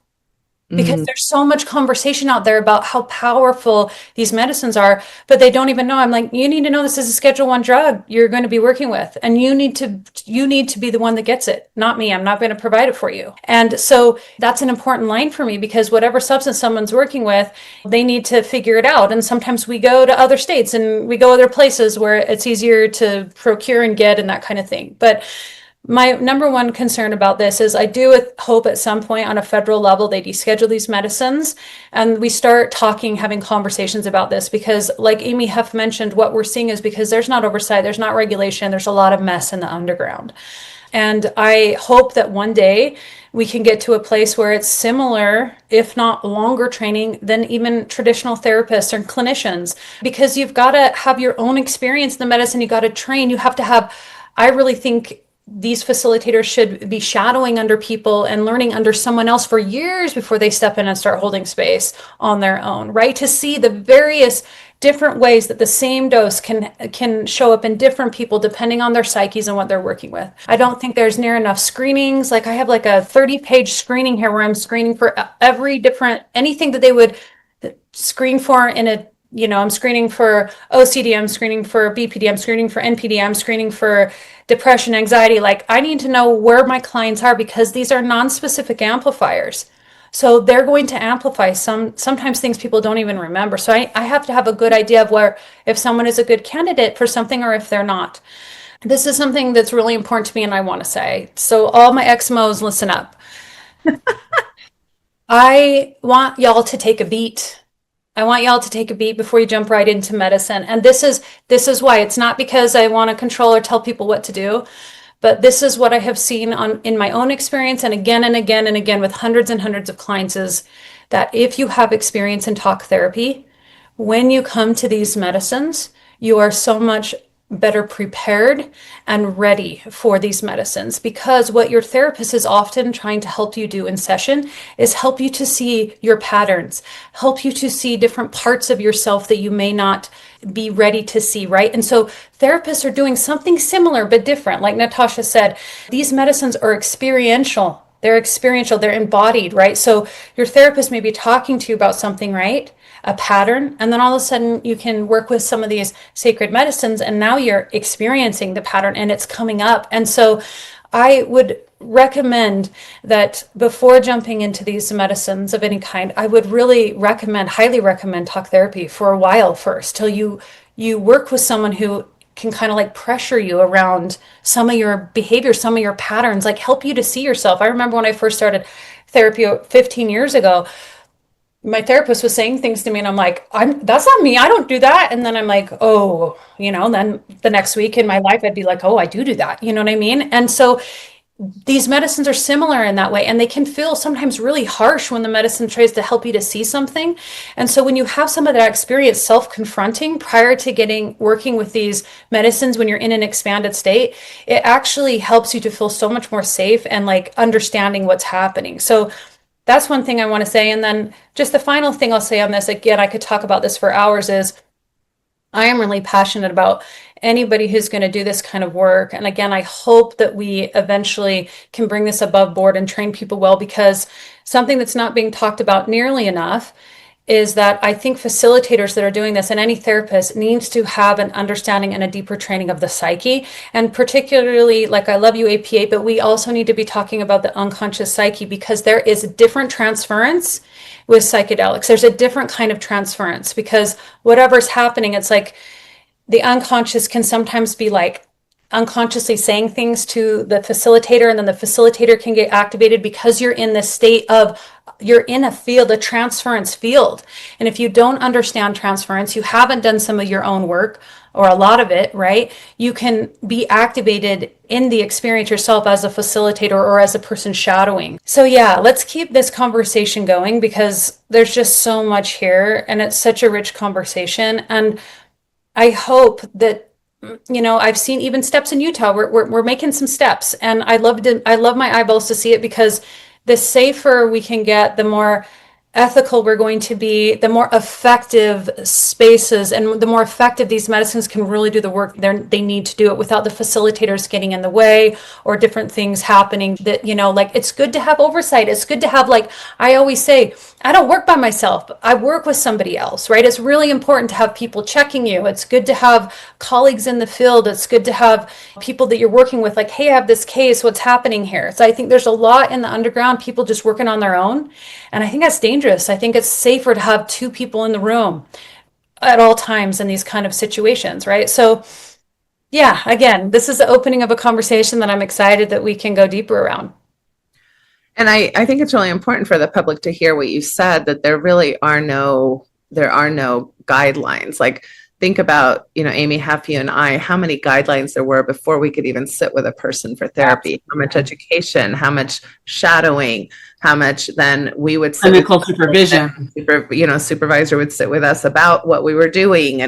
because there's so much conversation out there about how powerful these medicines are, but they don't even know. I'm like, you need to know this is a Schedule I drug you're going to be working with, and you need to be the one that gets it, not me. I'm not going to provide it for you. And so that's an important line for me because whatever substance someone's working with, they need to figure it out. And sometimes we go to other states and we go other places where it's easier to procure and get and that kind of thing. But my number one concern about this is I do hope at some point on a federal level they deschedule these medicines and we start having conversations about this because like Aimee Hef mentioned, what we're seeing is because there's not oversight, there's not regulation, there's a lot of mess in the underground. And I hope that one day we can get to a place where it's similar, if not longer training than even traditional therapists or clinicians, because you've got to have your own experience in the medicine, you got to train, you have to have, I really think these facilitators should be shadowing under people and learning under someone else for years before they step in and start holding space on their own, right? To see the various different ways that the same dose can show up in different people depending on their psyches and what they're working with. I don't think there's near enough screenings. Like I have like a 30-page screening here where I'm screening for anything that they would screen for in a I'm screening for OCD, I'm screening for BPD, I'm screening for NPD, I'm screening for depression, anxiety. Like I need to know where my clients are because these are non-specific amplifiers. So they're going to amplify sometimes things people don't even remember. So I have to have a good idea of where if someone is a good candidate for something or if they're not. This is something that's really important to me and I want to say. So all my XMOs, listen up. I want y'all to take a beat. I want y'all to take a beat before you jump right into medicine. And this is why. It's not because I want to control or tell people what to do, but this is what I have seen in my own experience and again and again and again with hundreds and hundreds of clients is that if you have experience in talk therapy, when you come to these medicines, you are so much better prepared and ready for these medicines because what your therapist is often trying to help you do in session is help you to see your patterns, help you to see different parts of yourself that you may not be ready to see, right? And so therapists are doing something similar but different. Like Natasha said, these medicines are experiential. They're embodied, right? So your therapist may be talking to you about something, right? A pattern, and then all of a sudden you can work with some of these sacred medicines and now you're experiencing the pattern and it's coming up. And so I would recommend that before jumping into these medicines of any kind, I would really highly recommend talk therapy for a while first till you work with someone who can kind of like pressure you around some of your behaviors, some of your patterns, like help you to see yourself. I remember when I first started therapy 15 years ago, my therapist was saying things to me and I'm like, that's not me. I don't do that. And then I'm like, oh, then the next week in my life, I'd be like, oh, I do that. You know what I mean? And so these medicines are similar in that way, and they can feel sometimes really harsh when the medicine tries to help you to see something. And so when you have some of that experience self-confronting prior to working with these medicines, when you're in an expanded state, it actually helps you to feel so much more safe and like understanding what's happening. So that's one thing I want to say. And then just the final thing I'll say on this, again, I could talk about this for hours, is I am really passionate about anybody who's going to do this kind of work. And again, I hope that we eventually can bring this above board and train people well, because something that's not being talked about nearly enough is that I think facilitators that are doing this, and any therapist, needs to have an understanding and a deeper training of the psyche. And particularly, like I love you, APA, but we also need to be talking about the unconscious psyche, because there is a different transference with psychedelics. There's a different kind of transference, because whatever's happening, it's like the unconscious can sometimes be like unconsciously saying things to the facilitator, and then the facilitator can get activated because you're in this state of, you're in a field, a transference field. And if you don't understand transference, you haven't done some of your own work or a lot of it, right? You can be activated in the experience yourself as a facilitator or as a person shadowing. So yeah, let's keep this conversation going because there's just so much here and it's such a rich conversation. And I hope that, I've seen even steps in Utah. We're making some steps, and I love my eyeballs to see it, because the safer we can get, the more ethical we're going to be, the more effective spaces and the more effective these medicines can really do the work they need to do it without the facilitators getting in the way or different things happening that, like, it's good to have oversight. It's good to have, like, I always say, I don't work by myself. I work with somebody else, right? It's really important to have people checking you. It's good to have colleagues in the field. It's good to have people that you're working with, like, hey, I have this case, what's happening here? So I think there's a lot in the underground, people just working on their own. And I think that's dangerous. I think it's safer to have two people in the room at all times in these kind of situations, right? So yeah, again, this is the opening of a conversation that I'm excited that we can go deeper around. And I think it's really important for the public to hear what you said, that there are no guidelines. Like, think about, Aimee, Heffernan, you and I, how many guidelines there were before we could even sit with a person for therapy, how much education, how much shadowing, how much then we would sit clinical supervision. Supervisor would sit with us about what we were doing.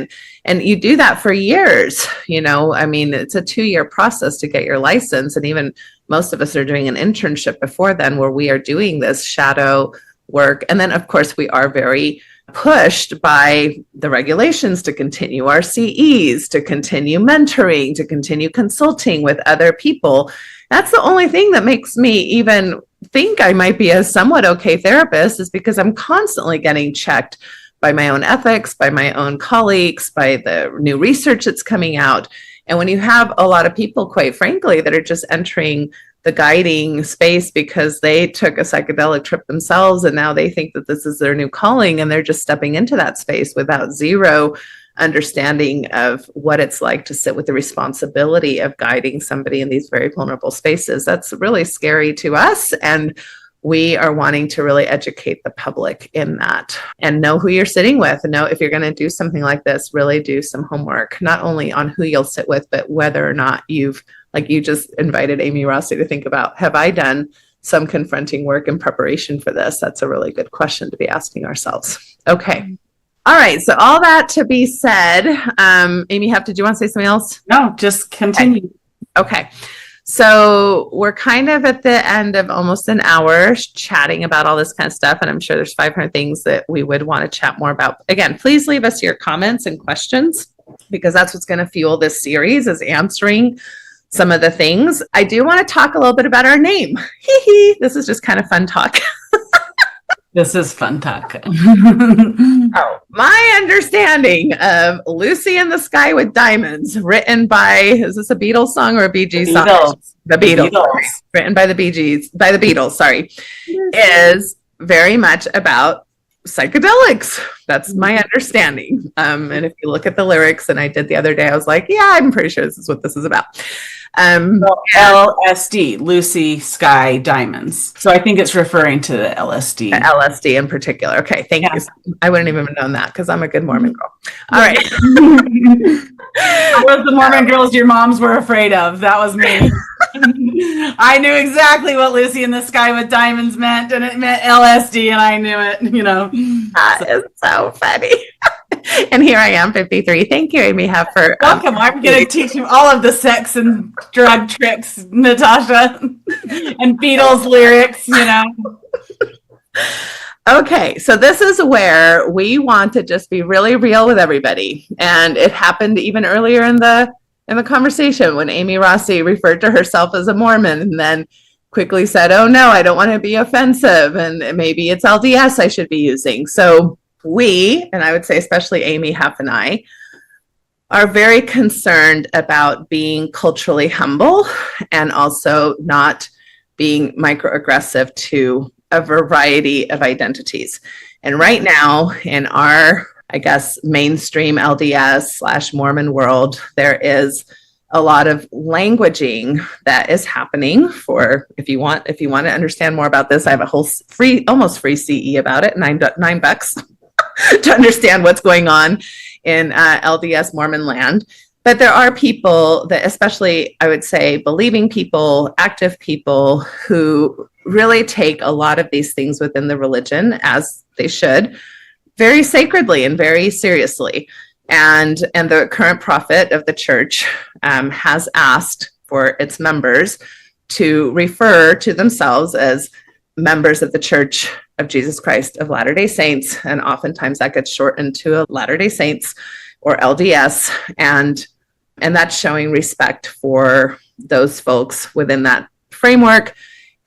And you do that for years, it's a 2-year process to get your license. And even most of us are doing an internship before then where we are doing this shadow work. And then, of course, we are very pushed by the regulations to continue our CEs, to continue mentoring, to continue consulting with other people. That's the only thing that makes me even think I might be a somewhat okay therapist, is because I'm constantly getting checked by my own ethics, by my own colleagues, by the new research that's coming out. And when you have a lot of people, quite frankly, that are just entering the guiding space because they took a psychedelic trip themselves and now they think that this is their new calling, and they're just stepping into that space without zero understanding of what it's like to sit with the responsibility of guiding somebody in these very vulnerable spaces. That's really scary to us. And we are wanting to really educate the public in that and know who you're sitting with. And know if you're going to do something like this, really do some homework, not only on who you'll sit with, but whether or not you just invited Aimee Rossi to think about, have I done some confronting work in preparation for this? That's a really good question to be asking ourselves. Okay. All right. So all that to be said, Aimee, did you want to say something else? No, just continue. Okay. So we're kind of at the end of almost an hour chatting about all this kind of stuff. And I'm sure there's 500 things that we would want to chat more about. Again, please leave us your comments and questions, because that's what's going to fuel this series, is answering some of the things. I do want to talk a little bit about our name. This is just kind of fun talk. This is fun talk. My understanding of Lucy in the Sky with Diamonds, written by, is this a Beatles song or a Bee Gees song? The Beatles. Written by the Beatles, sorry, is very much about psychedelics. That's my understanding. And if you look at the lyrics, and I did the other day, I was like, yeah, I'm pretty sure this is what this is about. LSD, Lucy, Sky, Diamonds. So I think it's referring to the LSD. The LSD in particular. Okay, thank you. I wouldn't even have known that because I'm a good Mormon girl. All right. What was the Mormon girls your moms were afraid of? That was me. I knew exactly what Lucy in the Sky with Diamonds meant, and it meant LSD, and I knew it, That is so funny. And here I am, 53. Thank you, Aimee Heffer. Welcome. I'm going to teach you all of the sex and drug tricks, Natasha, and Beatles lyrics, Okay, so this is where we want to just be really real with everybody. And it happened even earlier in the conversation when Aimee Rossi referred to herself as a Mormon and then quickly said, oh no, I don't want to be offensive, and maybe it's LDS I should be using. So we, and I would say especially Aimee Heffernan and I, are very concerned about being culturally humble and also not being microaggressive to a variety of identities. And right now in our, I guess, mainstream LDS / Mormon world, there is a lot of languaging that is happening for, if you want to understand more about this, I have a whole almost free CE about it, $9 to understand what's going on in LDS Mormon land. But there are people that, especially I would say believing people, active people, who really take a lot of these things within the religion, as they should, very sacredly and very seriously. And the current prophet of the church has asked for its members to refer to themselves as members of the Church of Jesus Christ of Latter-day Saints. And oftentimes that gets shortened to a Latter-day Saints or LDS. And that's showing respect for those folks within that framework.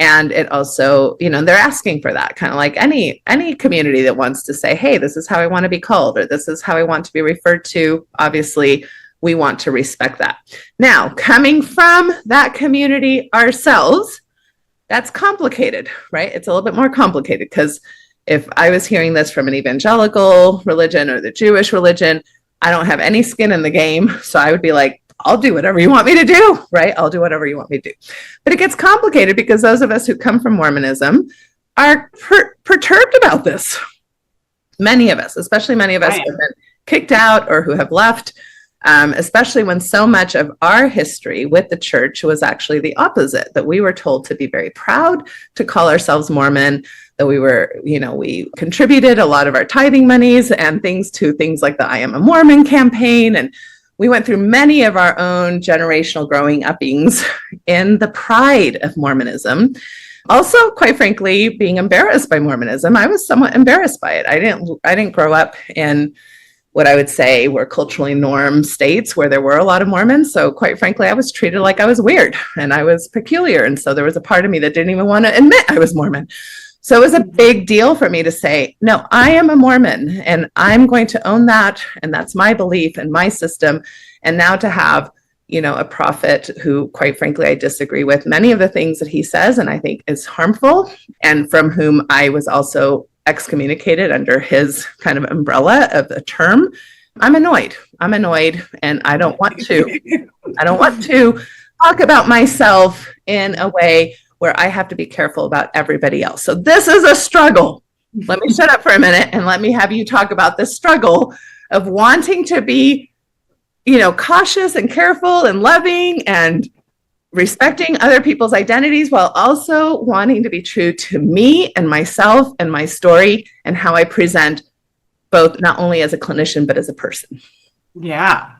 And it also, they're asking for that, kind of like any community that wants to say, hey, this is how I want to be called, or this is how I want to be referred to. Obviously, we want to respect that. Now, coming from that community ourselves, that's complicated, right? It's a little bit more complicated, because if I was hearing this from an evangelical religion or the Jewish religion, I don't have any skin in the game. So I would be like, I'll do whatever you want me to do, right? I'll do whatever you want me to do. But it gets complicated because those of us who come from Mormonism are perturbed about this. Many of us, especially many of us who have been kicked out or who have left, especially when so much of our history with the church was actually the opposite, that we were told to be very proud to call ourselves Mormon, that we were, we contributed a lot of our tithing monies and things to things like the I Am a Mormon campaign. And we went through many of our own generational growing uppings in the pride of Mormonism. Also, quite frankly, being embarrassed by Mormonism. I was somewhat embarrassed by it. I didn't grow up in what I would say were culturally norm states where there were a lot of Mormons. So quite frankly, I was treated like I was weird and I was peculiar. And so there was a part of me that didn't even want to admit I was Mormon. So it was a big deal for me to say, no, I am a Mormon and I'm going to own that. And that's my belief and my system. And now to have, a prophet who, quite frankly, I disagree with many of the things that he says and I think is harmful, and from whom I was also excommunicated under his kind of umbrella of the term. I'm annoyed, and I don't want to talk about myself in a way where I have to be careful about everybody else. So this is a struggle. Let me shut up for a minute and let me have you talk about this struggle of wanting to be, cautious and careful and loving and respecting other people's identities, while also wanting to be true to me and myself and my story and how I present, both not only as a clinician, but as a person. Yeah.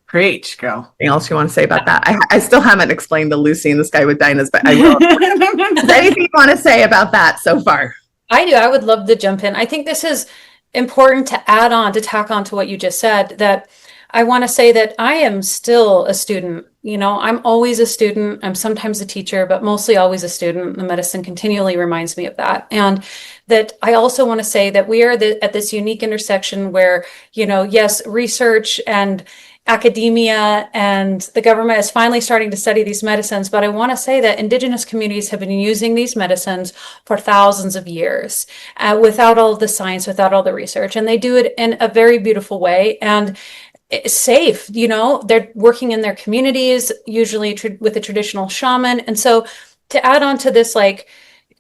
Great, girl. Anything else you want to say about that? I still haven't explained the Lucy in the Sky with Dinahs, but I will. Is there anything you want to say about that so far? I do. I would love to jump in. I think this is important to tack on to what you just said, that I want to say that I am still a student. I'm always a student. I'm sometimes a teacher, but mostly always a student. The medicine continually reminds me of that. And that I also want to say that we are at this unique intersection where, yes, research and academia and the government is finally starting to study these medicines. But I want to say that Indigenous communities have been using these medicines for thousands of years without all of the science, without all the research. And they do it in a very beautiful way. And it's safe, they're working in their communities, usually with a traditional shaman. And so to add on to this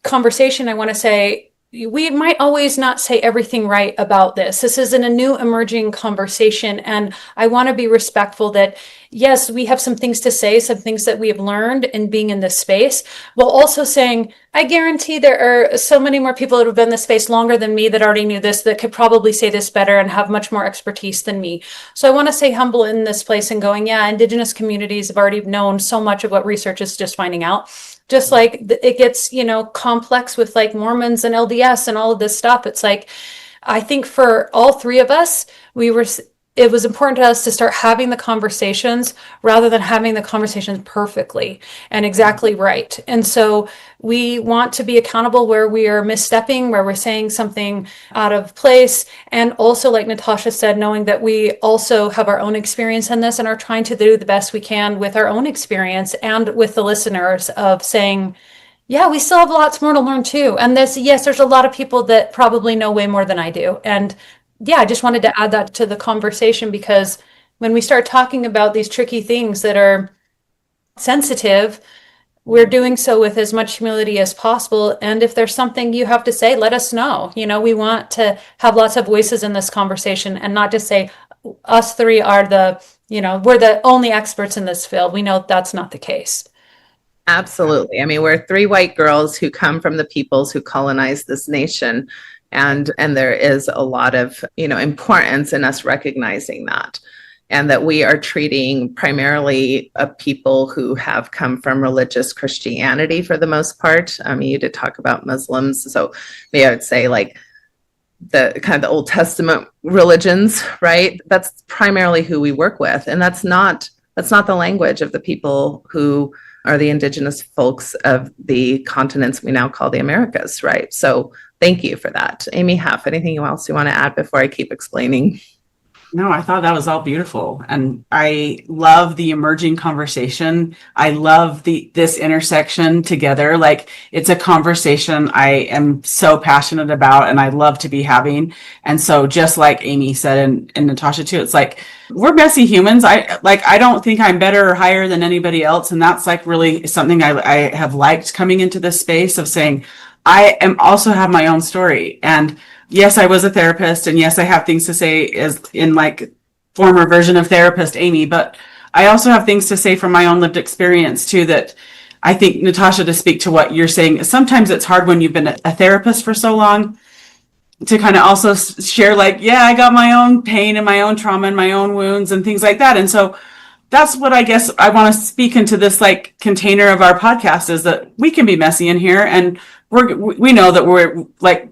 conversation, I want to say, we might always not say everything right about this. This is in a new emerging conversation. And I want to be respectful that, yes, we have some things to say, some things that we have learned in being in this space, while also saying, I guarantee there are so many more people that have been in this space longer than me that already knew this, that could probably say this better and have much more expertise than me. So I want to stay humble in this place and going, yeah, Indigenous communities have already known so much of what research is just finding out. Just like it gets, complex with Mormons and LDS and all of this stuff. It's I think for all three of us, it was important to us to start having the conversations rather than having the conversations perfectly and exactly right. And so we want to be accountable where we are misstepping, where we're saying something out of place. And also, like Natasha said, knowing that we also have our own experience in this and are trying to do the best we can with our own experience and with the listeners of saying, yeah, we still have lots more to learn too. And there's a lot of people that probably know way more than I do. And yeah, I just wanted to add that to the conversation because when we start talking about these tricky things that are sensitive, we're doing so with as much humility as possible. And if there's something you have to say, let us know. We want to have lots of voices in this conversation and not just say us three are we're the only experts in this field. We know that's not the case. Absolutely. I mean, we're three white girls who come from the peoples who colonized this nation. And there is a lot of, importance in us recognizing that. And that we are treating primarily people who have come from religious Christianity for the most part. You did talk about Muslims. So maybe I would say like the kind of the Old Testament religions, right? That's primarily who we work with. And that's not the language of the people who are the indigenous folks of the continents we now call the Americas, right? So thank you for that. Aimee Heff, anything else you want to add before I keep explaining? No, I thought that was all beautiful. And I love the emerging conversation. I love this intersection together. Like, it's a conversation I am so passionate about and I love to be having. And so just like Aimee said, and Natasha too, it's like, we're messy humans. I don't think I'm better or higher than anybody else. And that's like really something I have liked coming into this space of saying, I am also have my own story. And yes, I was a therapist, and yes, I have things to say as in like former version of therapist Aimee, but I also have things to say from my own lived experience too, that I think, Natasha, to speak to what you're saying, sometimes it's hard when you've been a therapist for so long to kind of also share like, yeah, I got my own pain and my own trauma and my own wounds and things like that. And so that's what I guess I want to speak into this like container of our podcast, is that we can be messy in here, and we know that we're like,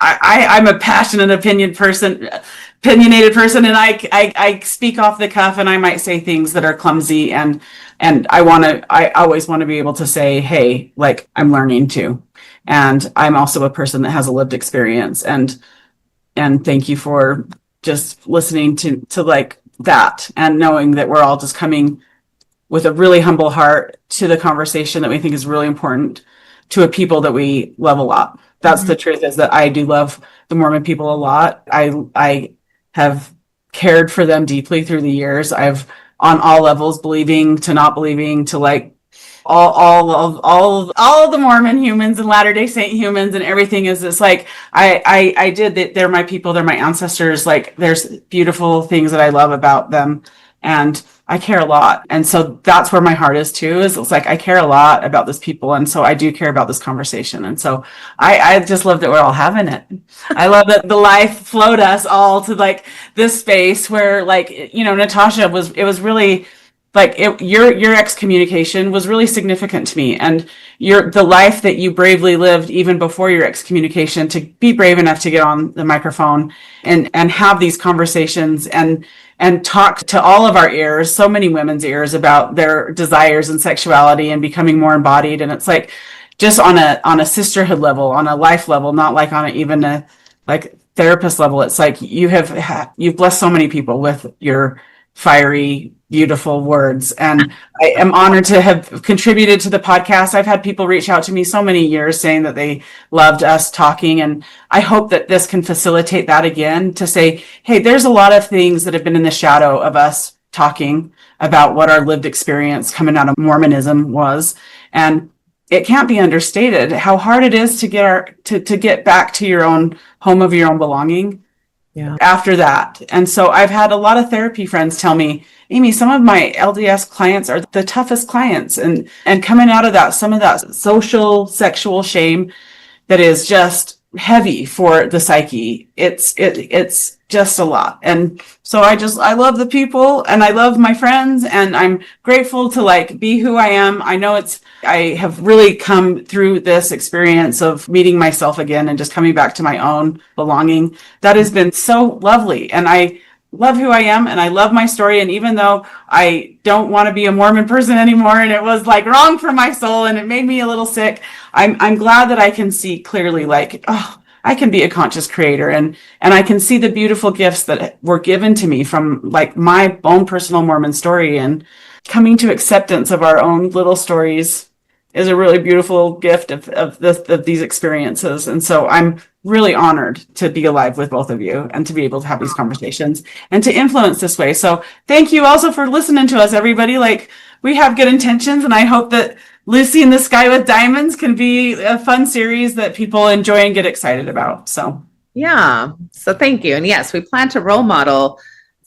I'm a passionate opinionated person, and I speak off the cuff, and I might say things that are clumsy, and I always want to be able to say, hey, like, I'm learning too, and I'm also a person that has a lived experience, and thank you for just listening to like that, and knowing that we're all just coming with a really humble heart to the conversation that we think is really important to a people that we love a lot. That's the truth, is that I do love the Mormon people a lot. I have cared for them deeply through the years. I've on all levels, believing to not believing to like all of the Mormon humans and Latter-day Saint humans, and everything is this like I did that. They're my people, they're my ancestors. Like, there's beautiful things that I love about them, and I care a lot. And so that's where my heart is too, is it's like, I care a lot about this people. And so I do care about this conversation. And so I just love that we're all having it. I love that the life flowed us all to like this space where, like, Natasha it was really like your excommunication was really significant to me, and the life that you bravely lived even before your excommunication, to be brave enough to get on the microphone and have these conversations and talk to all of our ears, so many women's ears, about their desires and sexuality and becoming more embodied. And it's like, just on a sisterhood level, on a life level, not like on even a like therapist level. It's like you've blessed so many people with your fiery, beautiful words. And I am honored to have contributed to the podcast. I've had people reach out to me so many years saying that they loved us talking. And I hope that this can facilitate that again, to say, hey, there's a lot of things that have been in the shadow of us talking about what our lived experience coming out of Mormonism was. And it can't be understated how hard it is to get back to your own home of your own belonging. Yeah. After that. And so I've had a lot of therapy friends tell me, Aimee, some of my LDS clients are the toughest clients, and coming out of that, some of that social, sexual shame that is just heavy for the psyche. It's just a lot. And so I love the people, and I love my friends, and I'm grateful to like be who I am. I know I have really come through this experience of meeting myself again and just coming back to my own belonging. That has been so lovely. And I love who I am, and I love my story. And even though I don't want to be a Mormon person anymore, and it was like wrong for my soul, and it made me a little sick, I'm glad that I can see clearly, like, oh, I can be a conscious creator, and I can see the beautiful gifts that were given to me from like my own personal Mormon story, and coming to acceptance of our own little stories is a really beautiful gift of these experiences. And so I'm really honored to be alive with both of you and to be able to have these conversations and to influence this way. So thank you also for listening to us, everybody. Like, we have good intentions, and I hope that Lucy in the Sky with Diamonds can be a fun series that people enjoy and get excited about. So yeah, so thank you. And yes, we plan to role model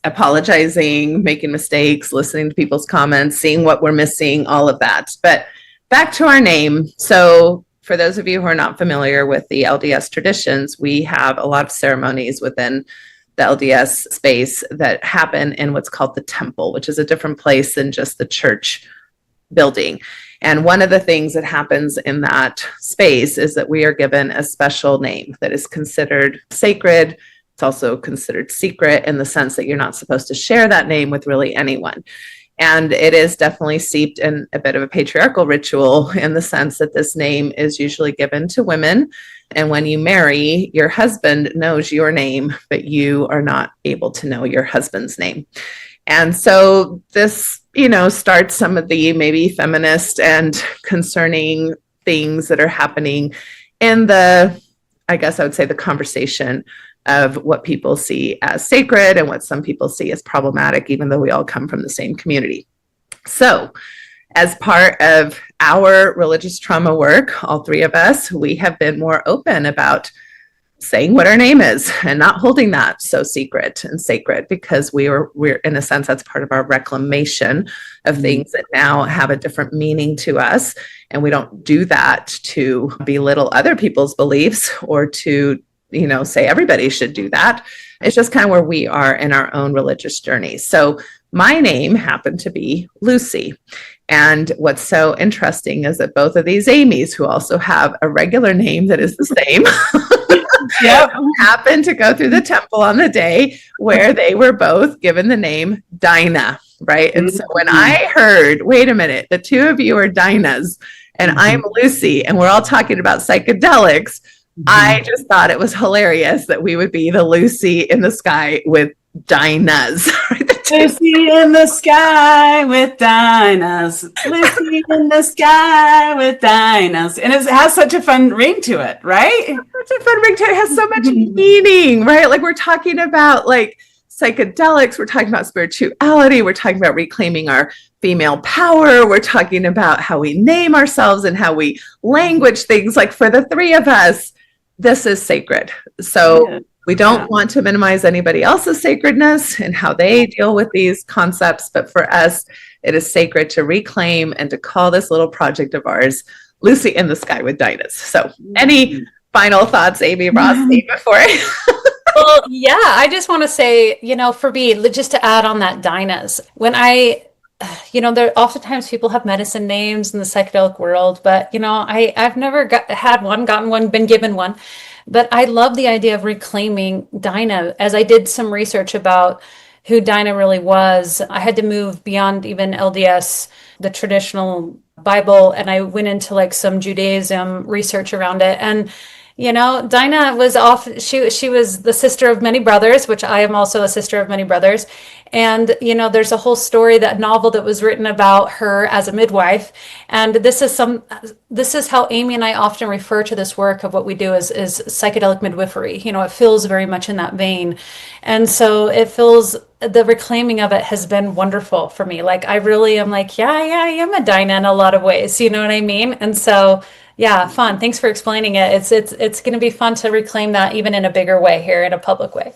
apologizing, making mistakes, listening to people's comments, seeing what we're missing, all of that. But back to our name. So for those of you who are not familiar with the LDS traditions, we have a lot of ceremonies within the LDS space that happen in what's called the temple, which is a different place than just the church building. And one of the things that happens in that space is that we are given a special name that is considered sacred. It's also considered secret in the sense that you're not supposed to share that name with really anyone. And it is definitely steeped in a bit of a patriarchal ritual in the sense that this name is usually given to women. And when you marry, your husband knows your name, but you are not able to know your husband's name. And so this, starts some of the maybe feminist and concerning things that are happening in the, I guess I would say, the conversation of what people see as sacred and what some people see as problematic, even though we all come from the same community. So as part of our religious trauma work, all three of us, we have been more open about saying what our name is and not holding that so secret and sacred, because we're in a sense, that's part of our reclamation of things that now have a different meaning to us. And we don't do that to belittle other people's beliefs or to say everybody should do that. It's just kind of where we are in our own religious journey. So my name happened to be Lucy. And what's so interesting is that both of these Aimees, who also have a regular name that is the same, happened to go through the temple on the day where they were both given the name Dinah, right? And so when I heard, wait a minute, the two of you are Dinahs and I'm Lucy, and we're all talking about psychedelics, I just thought it was hilarious that we would be the Lucy in the Sky with Dinahs. Lucy in the Sky with Dinahs. Lucy in the Sky with Dinahs. And it has such a fun ring to it, right? Such a fun ring to it. It has so much meaning, right? Like, we're talking about psychedelics, we're talking about spirituality, we're talking about reclaiming our female power, we're talking about how we name ourselves and how we language things. Like, for the three of us, this is sacred. So we don't want to minimize anybody else's sacredness and how they deal with these concepts. But for us, it is sacred to reclaim and to call this little project of ours Lucy in the Sky with Dinahs. So any final thoughts, Aimee, Rossi, before Well, yeah, I just want to say, for me, just to add on that Dinahs, when there oftentimes people have medicine names in the psychedelic world, but I've never gotten one, been given one, but I love the idea of reclaiming Dinah. As I did some research about who Dinah really was, I had to move beyond even LDS, the traditional Bible, and I went into some Judaism research around it. And Dinah was she was the sister of many brothers, which I am also a sister of many brothers. And, there's a whole story, that novel that was written about her as a midwife. And this is how Aimee and I often refer to this work of what we do is psychedelic midwifery. It feels very much in that vein. And so the reclaiming of it has been wonderful for me. I really am I am a Dinah in a lot of ways. You know what I mean? And so, yeah, fun. Thanks for explaining it. It's going to be fun to reclaim that even in a bigger way here, in a public way.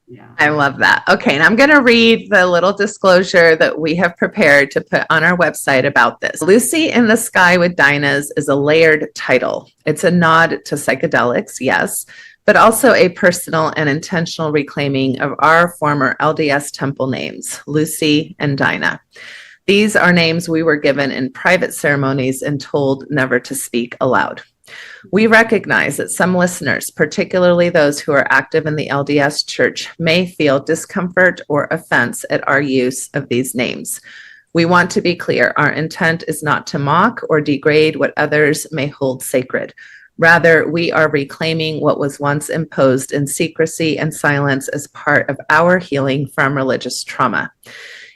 Yeah, I love that. Okay, and I'm going to read the little disclosure that we have prepared to put on our website about this. Lucy in the Sky with Dinahs is a layered title. It's a nod to psychedelics, yes, but also a personal and intentional reclaiming of our former LDS temple names, Lucy and Dinah. These are names we were given in private ceremonies and told never to speak aloud. We recognize that some listeners, particularly those who are active in the LDS Church, may feel discomfort or offense at our use of these names. We want to be clear, our intent is not to mock or degrade what others may hold sacred. Rather, we are reclaiming what was once imposed in secrecy and silence as part of our healing from religious trauma.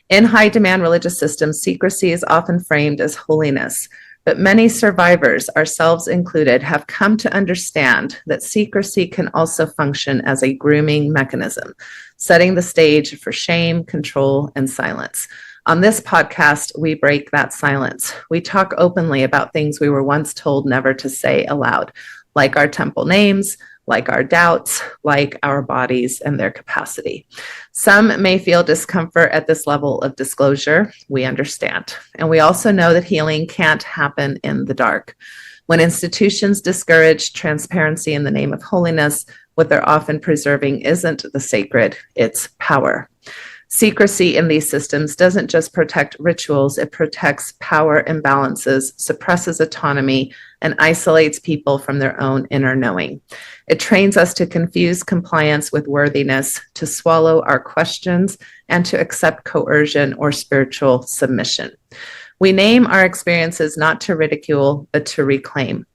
In high-demand religious systems, secrecy is often framed as holiness. But many survivors, ourselves included, have come to understand that secrecy can also function as a grooming mechanism, setting the stage for shame, control, and silence. On this podcast, we break that silence. We talk openly about things we were once told never to say aloud, like our temple names, like our doubts, like our bodies and their capacity. Some may feel discomfort at this level of disclosure. We understand. And we also know that healing can't happen in the dark. When institutions discourage transparency in the name of holiness, what they're often preserving isn't the sacred, it's power. Secrecy in these systems doesn't just protect rituals, it protects power imbalances, suppresses autonomy, and isolates people from their own inner knowing. It trains us to confuse compliance with worthiness, to swallow our questions, and to accept coercion or spiritual submission. We name our experiences not to ridicule, but to reclaim.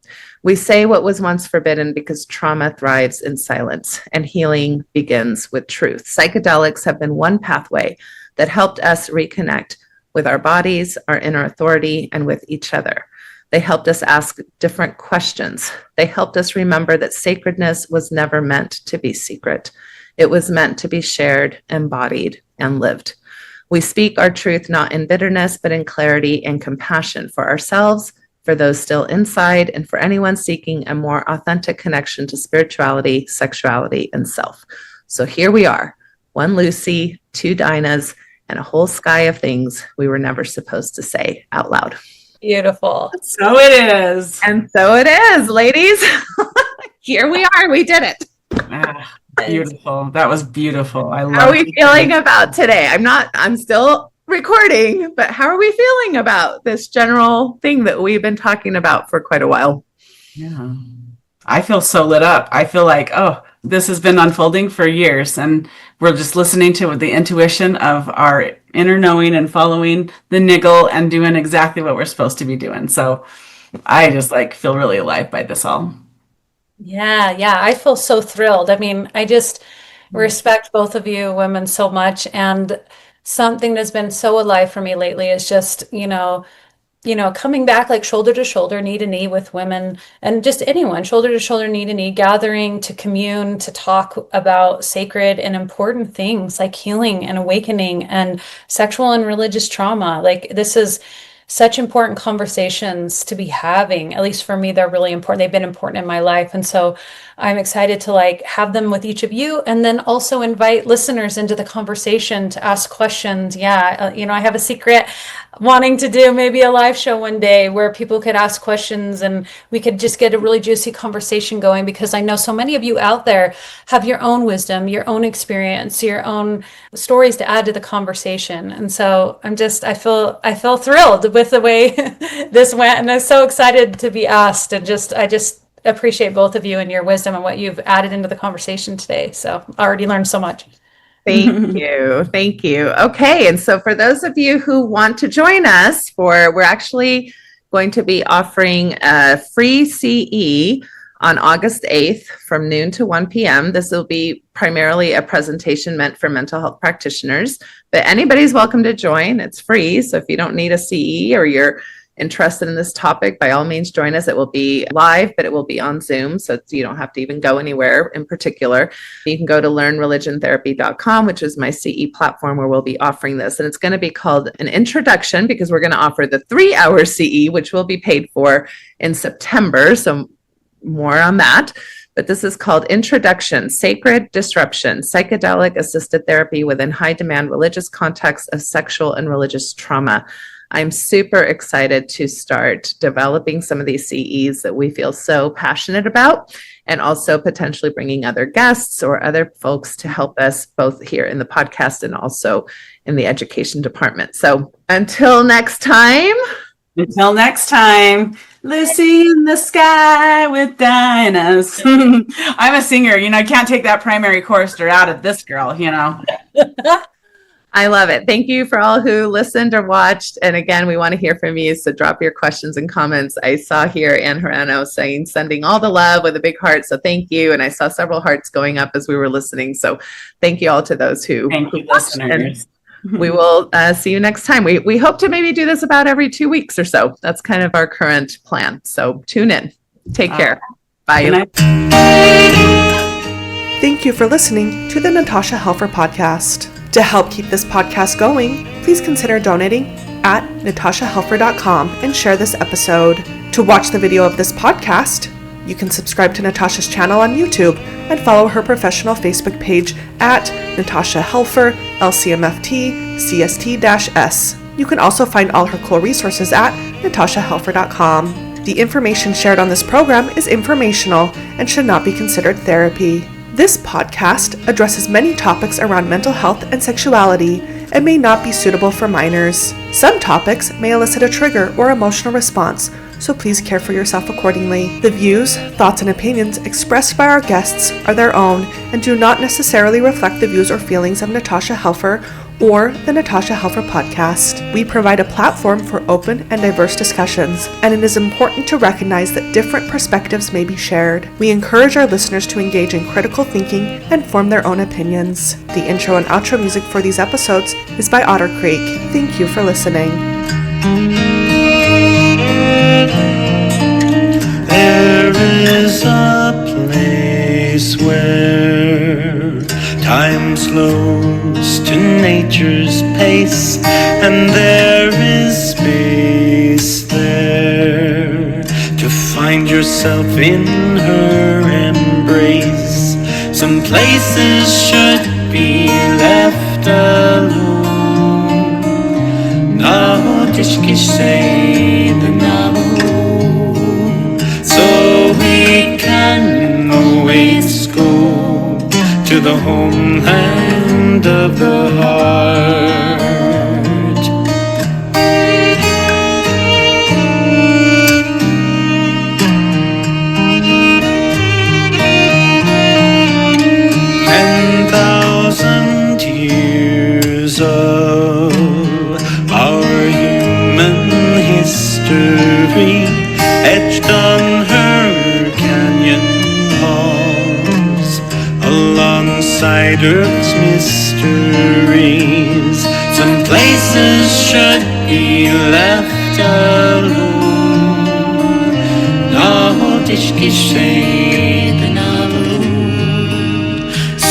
We say what was once forbidden because trauma thrives in silence, and healing begins with truth. Psychedelics have been one pathway that helped us reconnect with our bodies, our inner authority, and with each other. They helped us ask different questions. They helped us remember that sacredness was never meant to be secret. It was meant to be shared, embodied, and lived. We speak our truth not in bitterness, but in clarity and compassion for ourselves, for those still inside, and for anyone seeking a more authentic connection to spirituality, sexuality, and self. So here we are, one Lucy, two Dinahs, and a whole sky of things we were never supposed to say out loud. Beautiful. So it is. And so it is, ladies. Here we are. We did it. Ah, beautiful. That was beautiful. I love How are we feeling about today? I'm still recording, but how are we feeling about this general thing that we've been talking about for quite a while? Yeah. I feel so lit up. I feel like, oh, this has been unfolding for years, and we're just listening to the intuition of our inner knowing and following the niggle and doing exactly what we're supposed to be doing. So I just feel really alive by this all. Yeah, I feel so thrilled. I mean, I just respect both of you women so much, and something that's been so alive for me lately is just, coming back like shoulder to shoulder, knee to knee with women and just anyone, shoulder to shoulder, knee to knee, gathering to commune, to talk about sacred and important things like healing and awakening and sexual and religious trauma. Like, this is such important conversations to be having. At least for me, they're really important. They've been important in my life. And so I'm excited to have them with each of you, and then also invite listeners into the conversation to ask questions. Yeah. I have a secret wanting to do maybe a live show one day where people could ask questions and we could just get a really juicy conversation going, because I know so many of you out there have your own wisdom, your own experience, your own stories to add to the conversation. And so I feel thrilled with the way this went, and I'm so excited to be asked, and I just appreciate both of you and your wisdom and what you've added into the conversation today. So I already learned so much. Thank you. Thank you. Okay. And so for those of you who want to join us we're actually going to be offering a free CE on August 8th from noon to 1 p.m. This will be primarily a presentation meant for mental health practitioners, but anybody's welcome to join. It's free. So if you don't need a CE or you're interested in this topic, by all means join us. It will be live, but it will be on Zoom, so you don't have to even go anywhere in particular. You can go to learnreligiontherapy.com, which is my CE platform, where we'll be offering this. And it's going to be called an introduction, because we're going to offer the 3-hour CE, which will be paid for in September. So more on that. But this is called Introduction, Sacred Disruption, Psychedelic Assisted Therapy within High Demand Religious Contexts of Sexual and Religious Trauma. I'm super excited to start developing some of these CEs that we feel so passionate about, and also potentially bringing other guests or other folks to help us both here in the podcast and also in the education department. So until next time, Lucy in the sky with Dinahs. I'm a singer, I can't take that primary chorister out of this girl, I love it. Thank you for all who listened or watched. And again, we want to hear from you. So drop your questions and comments. I saw here Ann Herano saying, sending all the love with a big heart. So thank you. And I saw several hearts going up as we were listening. So thank you all to those who listeners. we will see you next time. We hope to maybe do this about every 2 weeks or so. That's kind of our current plan. So tune in. Take care. Bye. Thank you for listening to the Natasha Helfer Podcast. To help keep this podcast going, please consider donating at natashahelfer.com and share this episode. To watch the video of this podcast, you can subscribe to Natasha's channel on YouTube and follow her professional Facebook page at Natasha Helfer, LCMFT, CST-S. You can also find all her cool resources at natashahelfer.com. The information shared on this program is informational and should not be considered therapy. This podcast addresses many topics around mental health and sexuality and may not be suitable for minors. Some topics may elicit a trigger or emotional response, so please care for yourself accordingly. The views, thoughts, and opinions expressed by our guests are their own and do not necessarily reflect the views or feelings of Natasha Helfer or the Natasha Helfer Podcast. We provide a platform for open and diverse discussions, and it is important to recognize that different perspectives may be shared. We encourage our listeners to engage in critical thinking and form their own opinions. The intro and outro music for these episodes is by Otter Creek. Thank you for listening. There is a place where time slows to nature's pace, and there is space there to find yourself in her embrace. Some places should be left alone. No tishki say the so we can always go to the homeland of the heart. 10,000 years of our human history etched on her canyon walls, alongside Earth's mysteries. Some places should be left alone. No tishki shade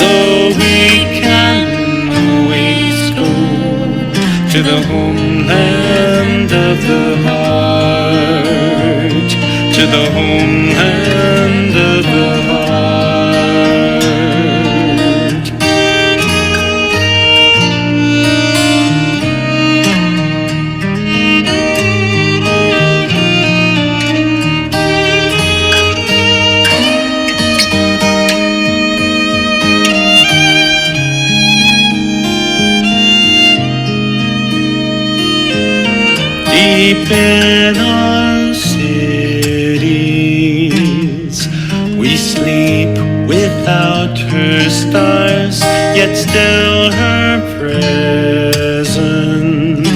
so we can always go to the homeland of the heart, to the homeland of the heart. Deep in our cities, we sleep without her stars, yet still her presence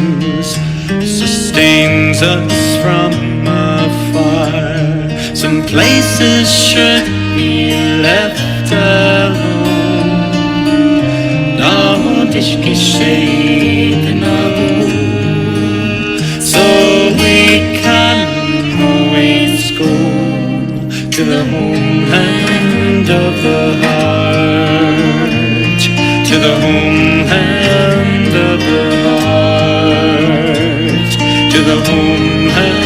sustains us from afar. Some places should be left alone. No tishki shade so we can always go to the homeland of the heart, to the homeland of the heart, to the homeland